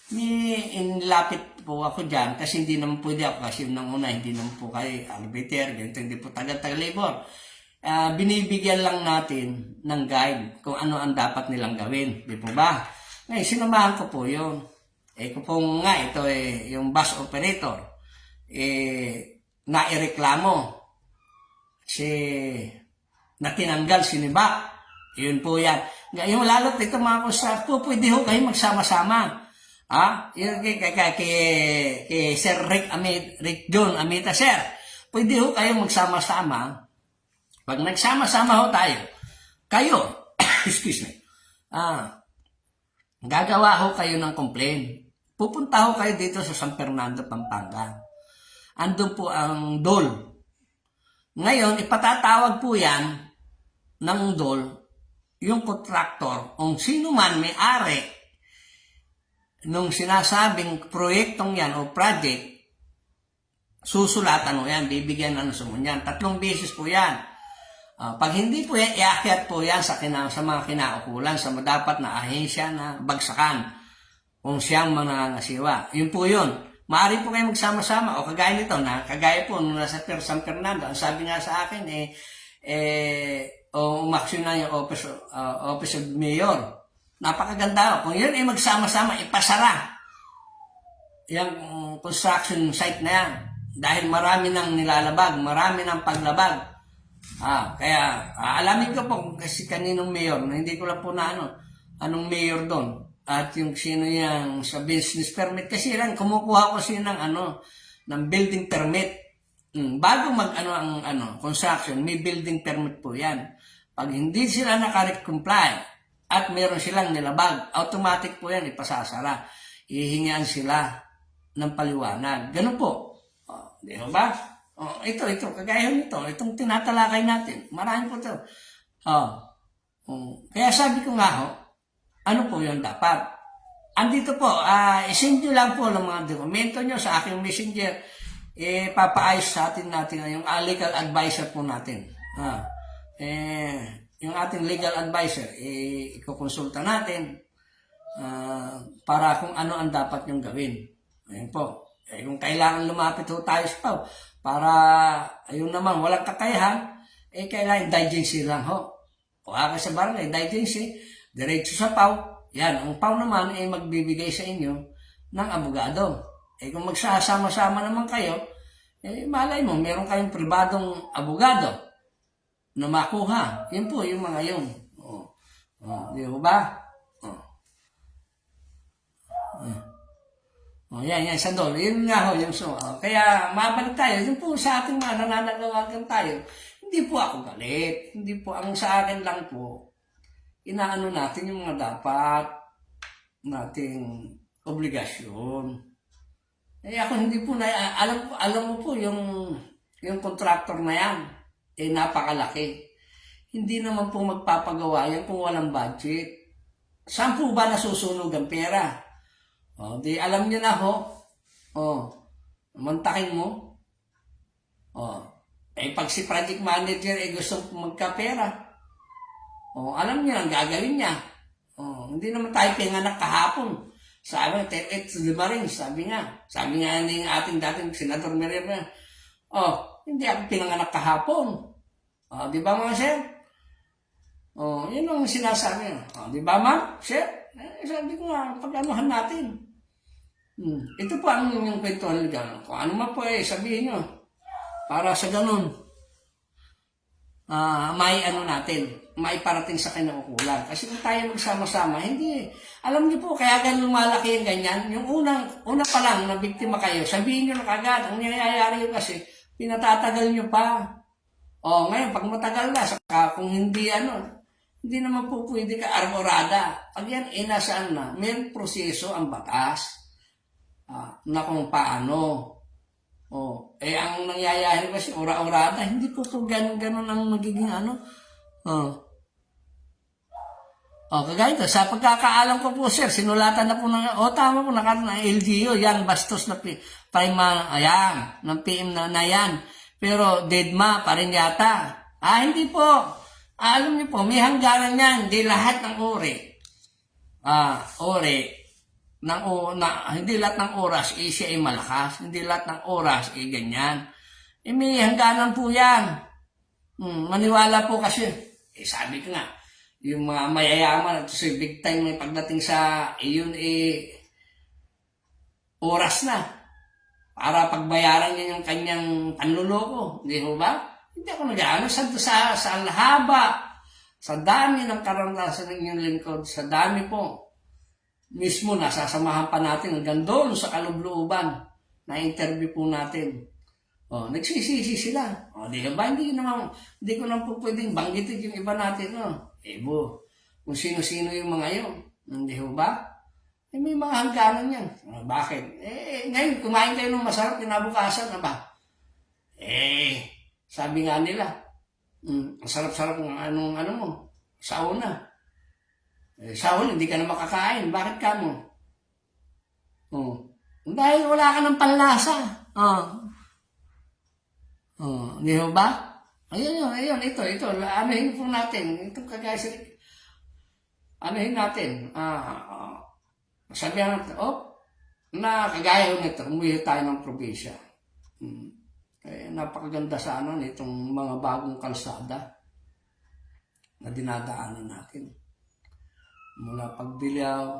May inilapit po ako dyan kasi hindi naman pwede ako kasi nang una hindi naman po kayo arbiter, ganito, hindi po taga-labor. Binibigyan lang natin ng guide kung ano ang dapat nilang gawin. Di po ba? Ngayon, sinamahan ko po yun. Kung po nga ito yung bus operator, naireklamo na tinanggal siniba. Yun po yan. Ngayon, lalo't ito mga constructor, pwede ho kayo magsama-sama. Yung kay Sir Rick John Amita, Sir, pwede ho kayo magsama-sama. Pag nagsama-sama ho kayo, excuse me, gagawa ho kayo ng complaint. Pupunta ho kayo dito sa San Fernando, Pampanga. Andun po ang DOL. Ngayon, ipatatawag po yan ng DOL, yung contractor, kung sino man may-ari nung sinasabing proyektong yan o project, susulatan mo yan, bibigyan ng sumunyan. 3 beses po yan. Pag hindi po yan, iakyat po yan sa mga kinaukulan, sa dapat na ahensya na bagsakan kung siyang manangasiwa. Yun po yun. Maaari po kayo magsama-sama o kagaya nito na, kagaya po nung nasa San Fernando, ang sabi nga sa akin umaksyon na yung office of mayor. Napakaganda. Kung yun magsama-sama, ipasara yung construction site na yan. Dahil marami nang nilalabag, marami nang paglabag. Kaya alamin ko po kasi kaninong mayor, na hindi ko lang po na anong mayor doon. At yung sino yung sa business permit. Kasi lang, kumukuha ko siya ng building permit. Bago construction, may building permit po yan. Pag hindi sila nakaret-comply at meron silang nilabag, automatic po yan, ipasasara. Ihingian sila ng paliwanag. Ganun po. Di ba? Ito, kagaya nito. Itong tinatalakay natin. Marami po ito. Kaya sabi ko nga ano po yung dapat? Andito po, isend nyo lang po ng mga dokumento nyo sa aking messenger. Papaayos sa natin yung legal advisor po natin. Yung ating legal advisor, ikukonsulta natin para kung ano ang dapat yung gawin. Ayun po. Kung kailangan lumapit tayo sa PAW, para ayun naman, walang kakayahan, kailangan digency lang ho. O sa barangay, digency, diretso sa PAW. Yan, ang PAW naman magbibigay sa inyo ng abogado. Kung magsasama-sama naman kayo, malay mo, meron kayong pribadong abogado na makuha. Yan po, yung mga yun. Di ba? Yan, sandol. Yun nga yung kaya mabalik tayo. Yun po sa ating mga nananagawagan tayo. Hindi po ako galit. Hindi po. Ang sa akin lang po, inaano natin yung mga dapat nating obligasyon. Ako hindi po na, alam mo po yung contractor na yan, napakalaki. Hindi naman po magpapagawa yan kung walang budget. Saan po ba nasusunog ang pera? Di alam niyo na ho. Mantakin mo. Pag si project manager gusto magkapera, alam niya ang gagawin niya. Hindi naman tayo pinganak kahapon. Sabi nga, 10-8 rin, sabi nga ng ating dating Senador Merera, hindi ako pinanganak kahapon. Di ba mga sir? Yun ang sinasabi. Di ba ma'am? Sir? Sabi ko nga, pag-anuhan natin. Ito po ang yung kwentuhan legal. Kung ano man po sabihin nyo. Para sa ganun, may ano natin, may parating sa kinaukulan. Kasi kung tayo magsama-sama, hindi. Alam niyo po, kaya ganun malaki yung ganyan. Yung una pa lang na biktima kayo, sabihin nyo na kagad. Ang nangyayari yun kasi, pinatatagal nyo pa. Ngayon, pag matagal na, saka kung hindi hindi naman po pwede ka arborada. Pag yan, nasaan na, may proseso ang batas na kung paano. Ang nangyayari kasi, ora-orada, hindi po ganun ang magiging kagaya ito, sa pagkakaalam ko po sir, sinulatan na po tama po, ng LGU, yan, bastos na ayan, ng PM na yan. Pero DEDMA pa rin yata. Hindi po. Alam niyo po, may hangganan yan. Hindi lahat ng hindi lahat ng oras siya ay malakas. Hindi lahat ng oras ganyan. May hangganan po yan. Maniwala po kasi. Sabi ko nga, yung mga mayayaman at big time may pagdating sa iyon oras na. Para pagbayaran niya yung kanyang panluloko. Hindi ho ba? Hindi ako nag-aano sa haba, sa dami ng karanasan ng inyong lingkod, sa dami po. Mismo nasasamahan pa natin hanggang doon sa kalubluban na interview po natin. Nagsisisi sila. Di ba? Hindi ko naman po pwedeng banggitin yung iba natin. Kung sino-sino yung mga yun. Hindi ho ba? May mga hangganan yan. Bakit? Ngayon, kumain kayo ng masarap, kinabukasan na ba? Sabi nga nila, ang sarap-sarap ng ano mo, sauna. Sauna, hindi ka na makakain. Bakit ka mo? Dahil wala ka ng panlasa. Di ba? Ayun, ito. Anuhin po natin. Ito kagaya sa... Anuhin natin. Sabihan natin, na kagaya nito, umuwi tayo ng probinsya. Napakaganda sana nitong mga bagong kalsada na dinadaanan natin. Mula Pagbilyaw,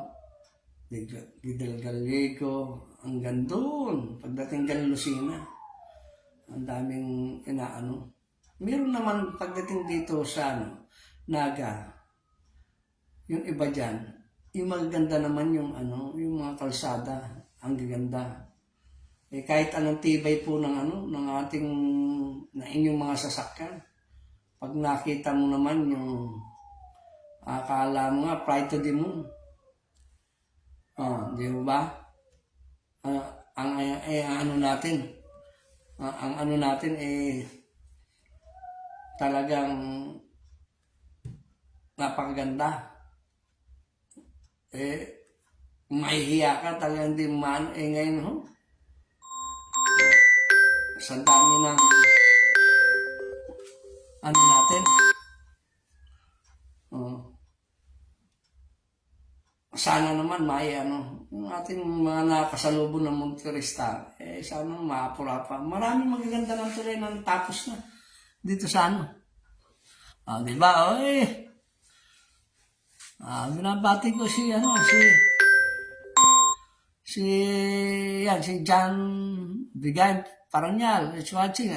Gidel Gallego, hanggang doon, pagdating Gan Lucena. Ang daming Meron naman pagdating dito sa Naga, yung iba dyan, yung maganda naman yung mga kalsada, ang gaganda. Kahit anong tibay po ng ating na inyong mga sasakyan. Pag nakita mo naman yung akala mo nga pride to the moon. Di ba? Ang ano natin talagang napakaganda. Mahihiya ka talagang di man. Ngayon sa dami ng natin. Sana naman may yung ating mga nakasalubong ng mga turista, sana maapura pa. Maraming magaganda ng tulay ng tapos na dito sa di ba? Binabati ko si John Bigay Paranyal, it's watching.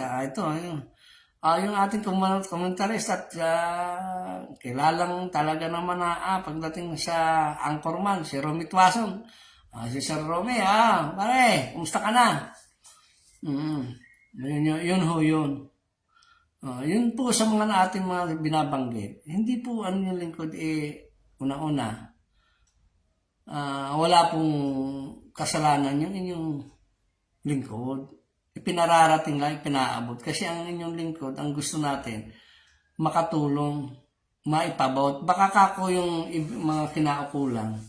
Yung ating commentarist at kilalang talaga naman pagdating sa Anchorman, si Romy Tuason. Si Sir Romy, pare, kumusta ka na? Yun. Yun po sa mga ating mga binabanggit, hindi po ano yung lingkod, una-una, wala pong kasalanan yung inyong lingkod. Ipinararating lang, ipinaabot. Kasi ang inyong lingkod, ang gusto natin, makatulong, maipabot. Baka kako yung mga kinaukulang,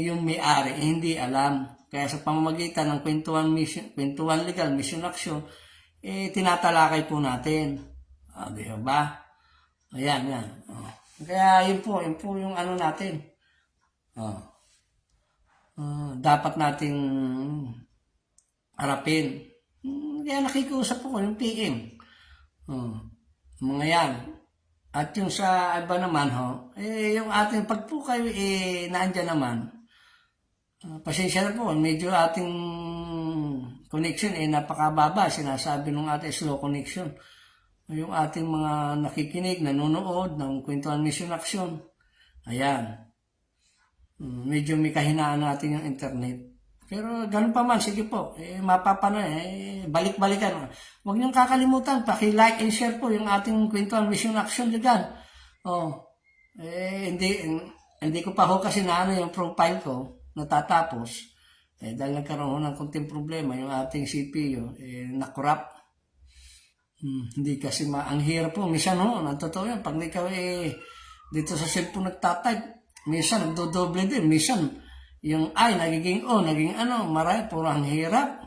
yung may-ari, hindi alam. Kaya sa pamamagitan ng kwentuhan legal, mission action, tinatalakay po natin. Di ba? Ayan, yan. Kaya yun po yung ano natin. Dapat nating harapin. Kaya nakikiusap po yung PM. Mga yan. At yung sa iba naman, yung ating pag po kayo naandyan naman, pasensya na po, medyo ating connection napakababa. Sinasabi nung ating slow connection. Yung ating mga nakikinig, nanonood ng Kwentuhan Mission Action. Ayan. Medyo may kahinaan natin yung internet. Pero ganun pa man, sige po, balik-balikan. Huwag niyong kakalimutan, paki-like and share po yung ating Kwentuhan Mission Action dyan. Hindi ko pa kasi yung profile ko, natatapos. Dahil nagkaroon ng konting problema, yung ating CPU, nakurap. Hindi kasi ang hirap po. Minsan totoo yan, pag ikaw dito sa cellphone nagtatype, minsan nagdodoble din, minsan yung nagiging naging marami, puro ang hirap.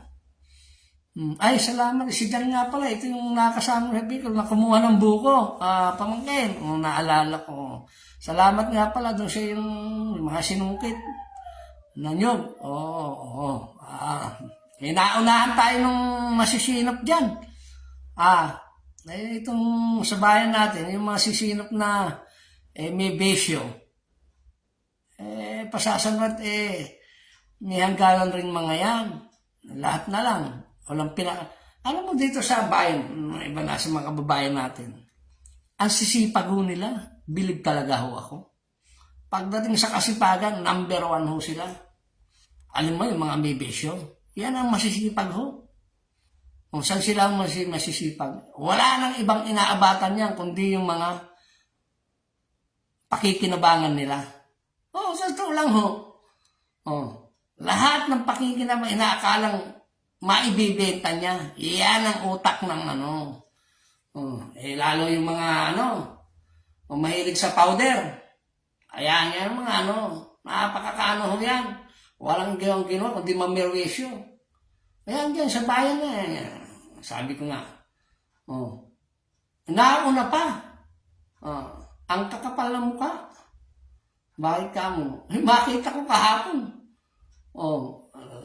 Salamat, si Jan nga pala, ito yung nakasama sa Bicol, na kumuha ng buko, pamangkin, naalala ko. Salamat nga pala doon siya yung mga sinungkit na nyog. Naunahan tayo nung masisinop dyan. Itong sa bayan natin, yung mga sisinop na may besyo, pasasangat may hangganan rin mga yan. Lahat na lang. Walang alam mo dito sa bayan, iba na sa mga kababayan natin, ang sisipag nila, bilib talaga ako. Pagdating sa kasipagan, number 1 sila. Alam mo yung mga may besyo, yan ang masisipag Kung saan sila masisipag. Wala nang ibang inaabatan yan, kundi yung mga pakikinabangan nila. Sa totoo lang lahat ng pakikinabangan, inaakalang maibibenta niya. Yan ang utak ng lalo yung mga mahilig sa powder. Ayan, yan mga napakakaano yan. Walang ginawa, kundi mamerwisyo. Ayan dyan, sa bayan sabi ko nga, nauna pa, ang kakapal ng mukha. Bakit ka mo? Makita ko kahapon.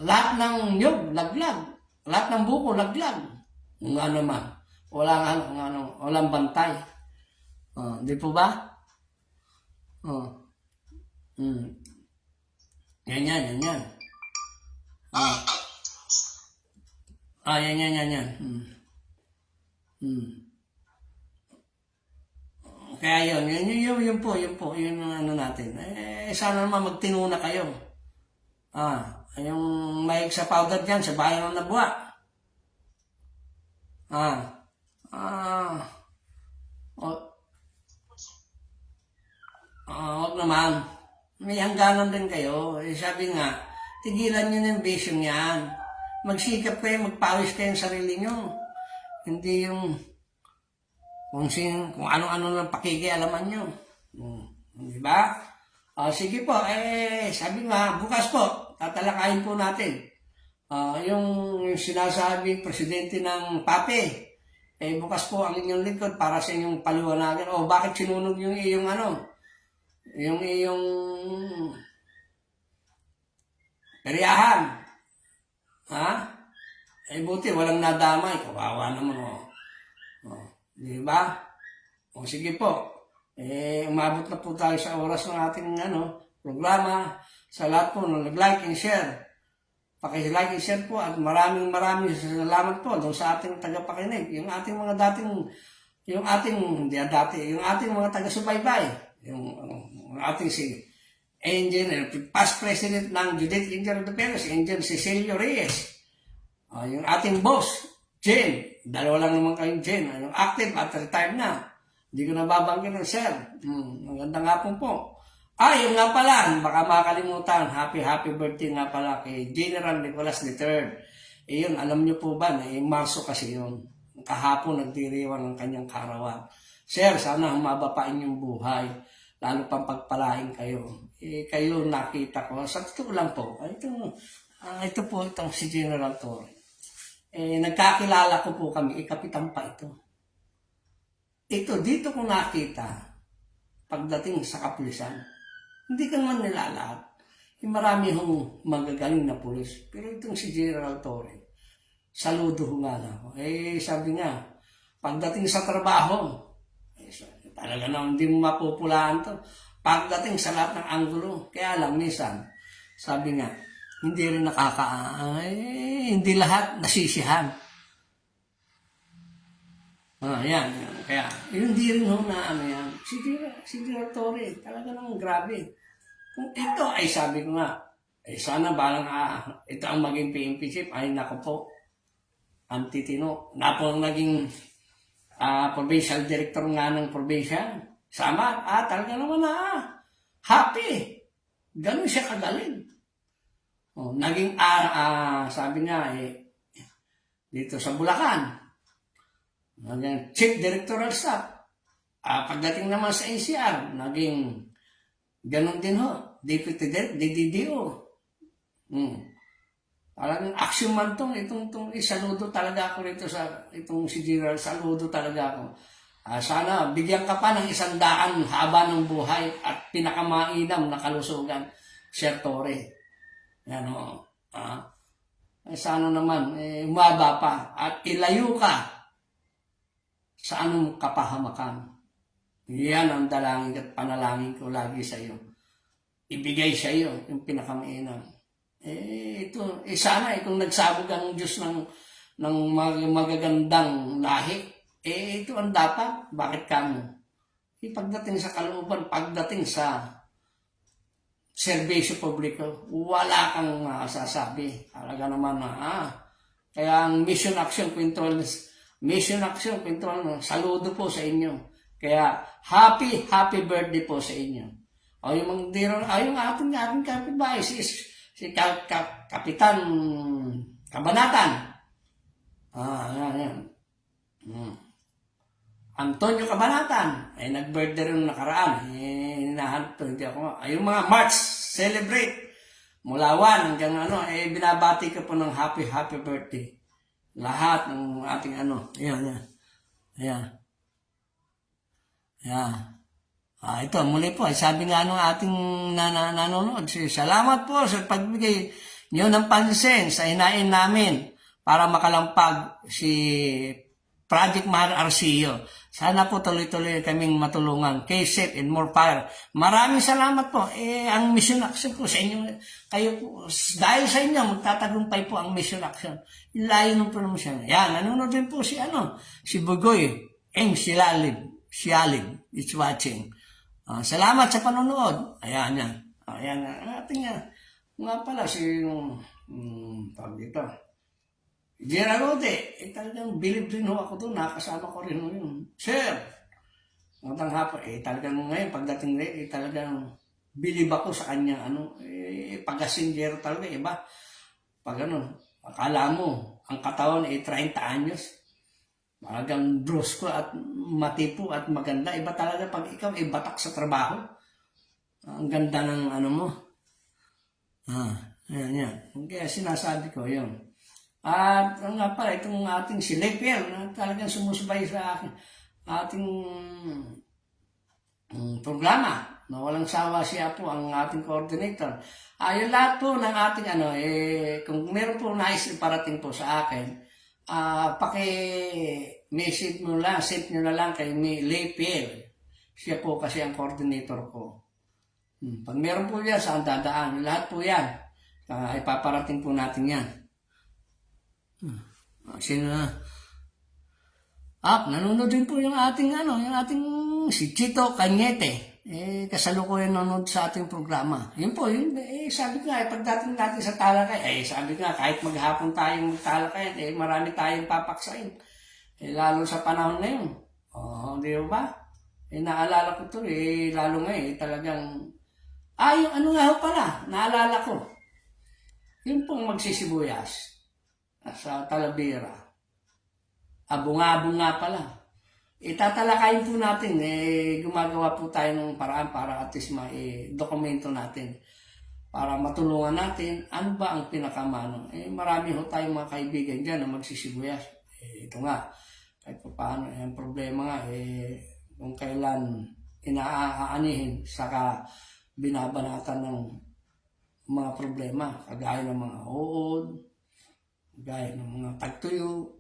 Lahat ng nyog, laglag. Lahat ng buko, laglag. Nga naman. Walang bantay. Di po ba? Yan. Yan. Kaya yun po, yun ang natin. Sana naman magtinuna kayo. Yung mahig sa powder dyan, sa bayan ng Nabua. Huwag naman. May hangganan din kayo. Sabi nga, tigilan nyo na yung vision yan. Magsikap kayo, magpawis kayo sa sarili nyo. Hindi yung kung ano-ano lang pakikialaman nyo. Di ba? Sige po, sabi nga, bukas po, tatalakayin po natin. Yung sinasabi presidente ng PAPE, bukas po ang inyong lingkod para sa inyong paliwanagan. Bakit sinunog yung iyong yung iyong peryahan? Buti, walang nadamay. Kawawa naman, Di ba? Sige po. Umabot na po tayo sa oras ng ating programa. Sa lahat po, nag-like and share. Paki-like and share po at maraming salamat po doon sa ating tagapakinig. Yung ating mga yung ating mga taga-subaybay. Yung ating si Angel, past president ng Judith Angel de Perez, Angel Cecilio Reyes. Yung ating boss, Jen, dalawa lang naman kayong Jen. Yung active at retired na. Hindi ko nababanggit ng sir. Magandang hapon po. Yung nga pala, baka makalimutan, happy birthday nga pala kay General Nicolas III. Yun, alam niyo po ba, Marso kasi yun. Kahapon nagdiriwang ang kanyang karawan. Sir, sana humaba pa inyong buhay. Lalo pang pagpalain kayo. Kayo nakita ko. Sa totoo lang po, ito po itong si General Torre. Nagkakilala ko po kami, kapitan pa ito. Ito, dito ko nakita, pagdating sa kapulisan, hindi ka naman nilalahat. Marami hong magagaling na pulis. Pero itong si General Torre, saludo ho nga na ako. Sabi nga, pagdating sa trabaho, talaga na hindi mo mapupulaan to. Pagdating sa lahat ng anggulo, kaya lang minsan, sabi nga, hindi rin hindi lahat nasisihan. Yan. Kaya, hindi rin ho na yan. Si General Torre, talaga naman grabe. Kung ito ay sabi ko nga, sana balang ito ang maging PNP chief, ay nako po, ang titino. Na po naging provincial director nga ng probinsya. Sama, talaga naman happy. Ganun siya kagaling. Naging, sabi nga, dito sa Bulacan, naging chief directorial staff. Pagdating naman sa NCR, naging ganon din ho, deputy DDO. Talagang action man itong isaludo talaga ako rito sa itong si General, saludo talaga ako. Sana bigyan ka pa ng 100 haba ng buhay at pinakamainam na kalusugan, Sir Torre. Yan o. Sana naman, umaba pa at ilayo ka sa anong kapahamakan. Yan ang dalangin at panalangin ko lagi sa iyo. Ibigay sa iyo yung pinakamainam. Sana kung nagsabog ang Diyos ng magagandang lahi, ito ang dapat. Bakit kamo? Pagdating sa kalooban, pagdating sa serbisyo publiko, wala kang masasabi. Talaga naman kaya ang mission action control, saludo po sa inyo. Kaya happy birthday po sa inyo. Yung ating kapitbahay, si Kapitan Kabanatan. Yan. Antonio Kabanatan, nag-birthday rin nakaraan. Hinahanap to, hindi ako. Yung mga March, celebrate. Mula 1 hanggang binabati ko po ng happy birthday. Lahat ng ating Ayan. Ito, muli po, sabi nga nung ating nanonood, salamat po sa pagbigay niyo ng pansin sa hinain namin para makalampag si Project Mahal Arcillo. Sana po tuloy-tuloy kaming matulungan. K-Safe and more fire. Maraming salamat po. Ang mission action po sa inyo, kayo po, dahil sa inyo, magtatagumpay po ang mission action. Ilayo nung po naman siya. Yan, nanonood din po si Bugoy, Sialib, it's watching. Salamat sa panonood. Ayan yan. Ayan ating nga pala pag dito. Geralode, talagang believe rin ho ako doon. Nakasama ko rin ho yun. Sir, magandang hapon. Talagang ngayon, pagdating rin, talagang believe ako sa kanya. Pag-asinggero talaga, iba. Pag akala mo, ang katawan 30 anyos. Talagang brusko at matipo at maganda. Iba talaga pag ikaw batak sa trabaho. Ang ganda ng mo. Yan. Kaya sinasabi ko yun. At nga pala, itong ating si Lepiel na talagang sumusubay sa ating programa. Na walang sawa siya po ang ating coordinator. Yung lahat po ng ating kung meron po nais iparating po sa akin, paki-message mo lang, send nyo na lang kay Lepiel. Siya po kasi ang coordinator ko. Pag meron po yan, saan dadaan? Lahat po yan. Ipaparating po natin yan. Sino na? Nanonood din po yung ating si Chito Cañete. kasalukuyan nanonood sa ating programa. Yun po, yun, sabi ko nga, pagdating natin sa talakay, sabi ko nga, kahit maghapon tayong magtalakay, marami tayong papaksain. Lalo sa panahon na yun. Di ba? Naalala ko to, lalo nga talagang, yung ano nga ho pala, naalala ko. Yung pong magsisibuyas sa Talavera. Abong-abong nga pala. Tatalakayin po natin, gumagawa po tayo ng paraan para at least dokumento natin. Para matulungan natin, ano ba ang pinakamano. Marami ho tayong mga kaibigan dyan na magsisibuyas. Ito nga, kahit pa paano, ang problema nga, kung kailan inaaanihin, saka binabanatan ng mga problema, kagaya ng mga uod, kagaya ng mga tagtuyo.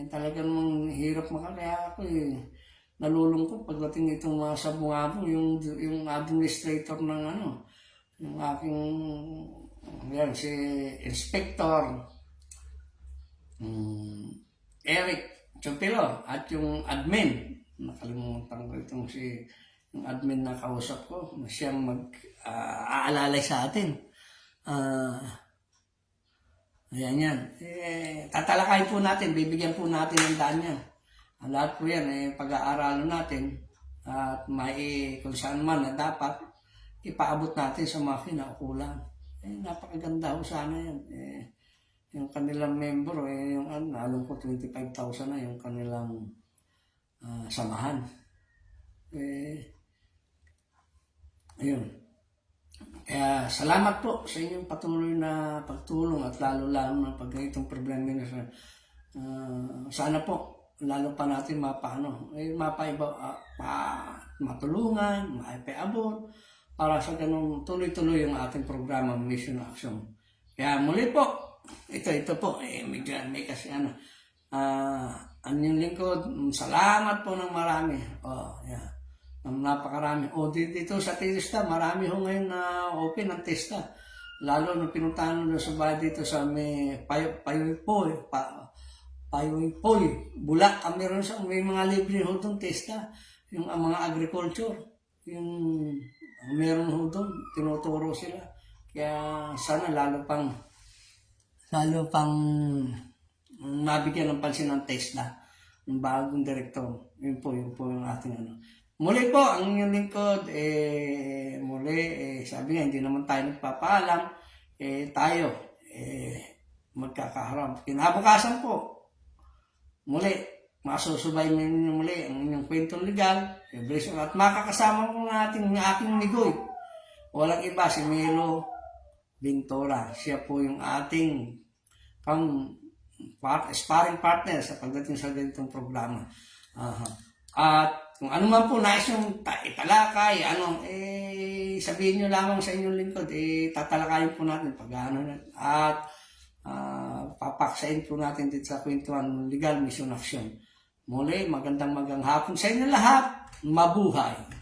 Talagang hirap kaya ako nalulungkot pagdating itong mga sabungabo, yung administrator ng yung aking si Inspector Eric Chopilo at yung admin, nakalimutan ko itong yung admin na kausap ko, na siyang aalalay sa atin. Ayan yan. Tatalakayin po natin, bibigyan po natin ng daan yan. Ang lahat po yan, pag-aaralan natin at kung saan man na dapat ipaabot natin sa mga kinaukulan. Napakaganda ho sana yan. Yung kanilang member, alam ko 25,000 na yung kanilang samahan. Ayun. Kaya salamat po sa inyong patuloy na pagtulong at lalo-lalo na pag itong problema na sana po lalo pa natin matulungan, maipaabot para sa ganung tuloy-tuloy yung ating programa Mission Action. Kaya muli po, ito po, may kasi anyong lingkod, salamat po ng marami. Yeah. Napakarami. Dito sa Testa, marami ho ngayon na open ang Testa. Lalo nung pinuntahan doon sa bahay dito sa may Payoypoy, Bulak. May mga libre ho doon Testa. Yung mga agriculture. Yung meron ho doon, tinuturo sila. Kaya sana lalo pang mabigyan ng pansin ng Testa. Yung bagong direktor. Yun po yung ating Muli po, ang inyong lingkod, sabi nga, hindi naman tayo nagpapaalam, tayo, magkakaharap. Kinabukasan po, muli, masusubay ninyo muli ang inyong kwentong legal, at makakasama ko natin yung aking nigoy. Walang iba, si Melo Bintora. Siya po yung ating sparring partner sa pagdating sa ganitong programa. At kung ano man po nais yung italakay, sabihin nyo lamang sa inyong lingkod, tatalakayin po natin at papaksain po natin dito sa kwentuhan Legal Mission Action. Muli, magandang hapon sa inyo lahat. Mabuhay!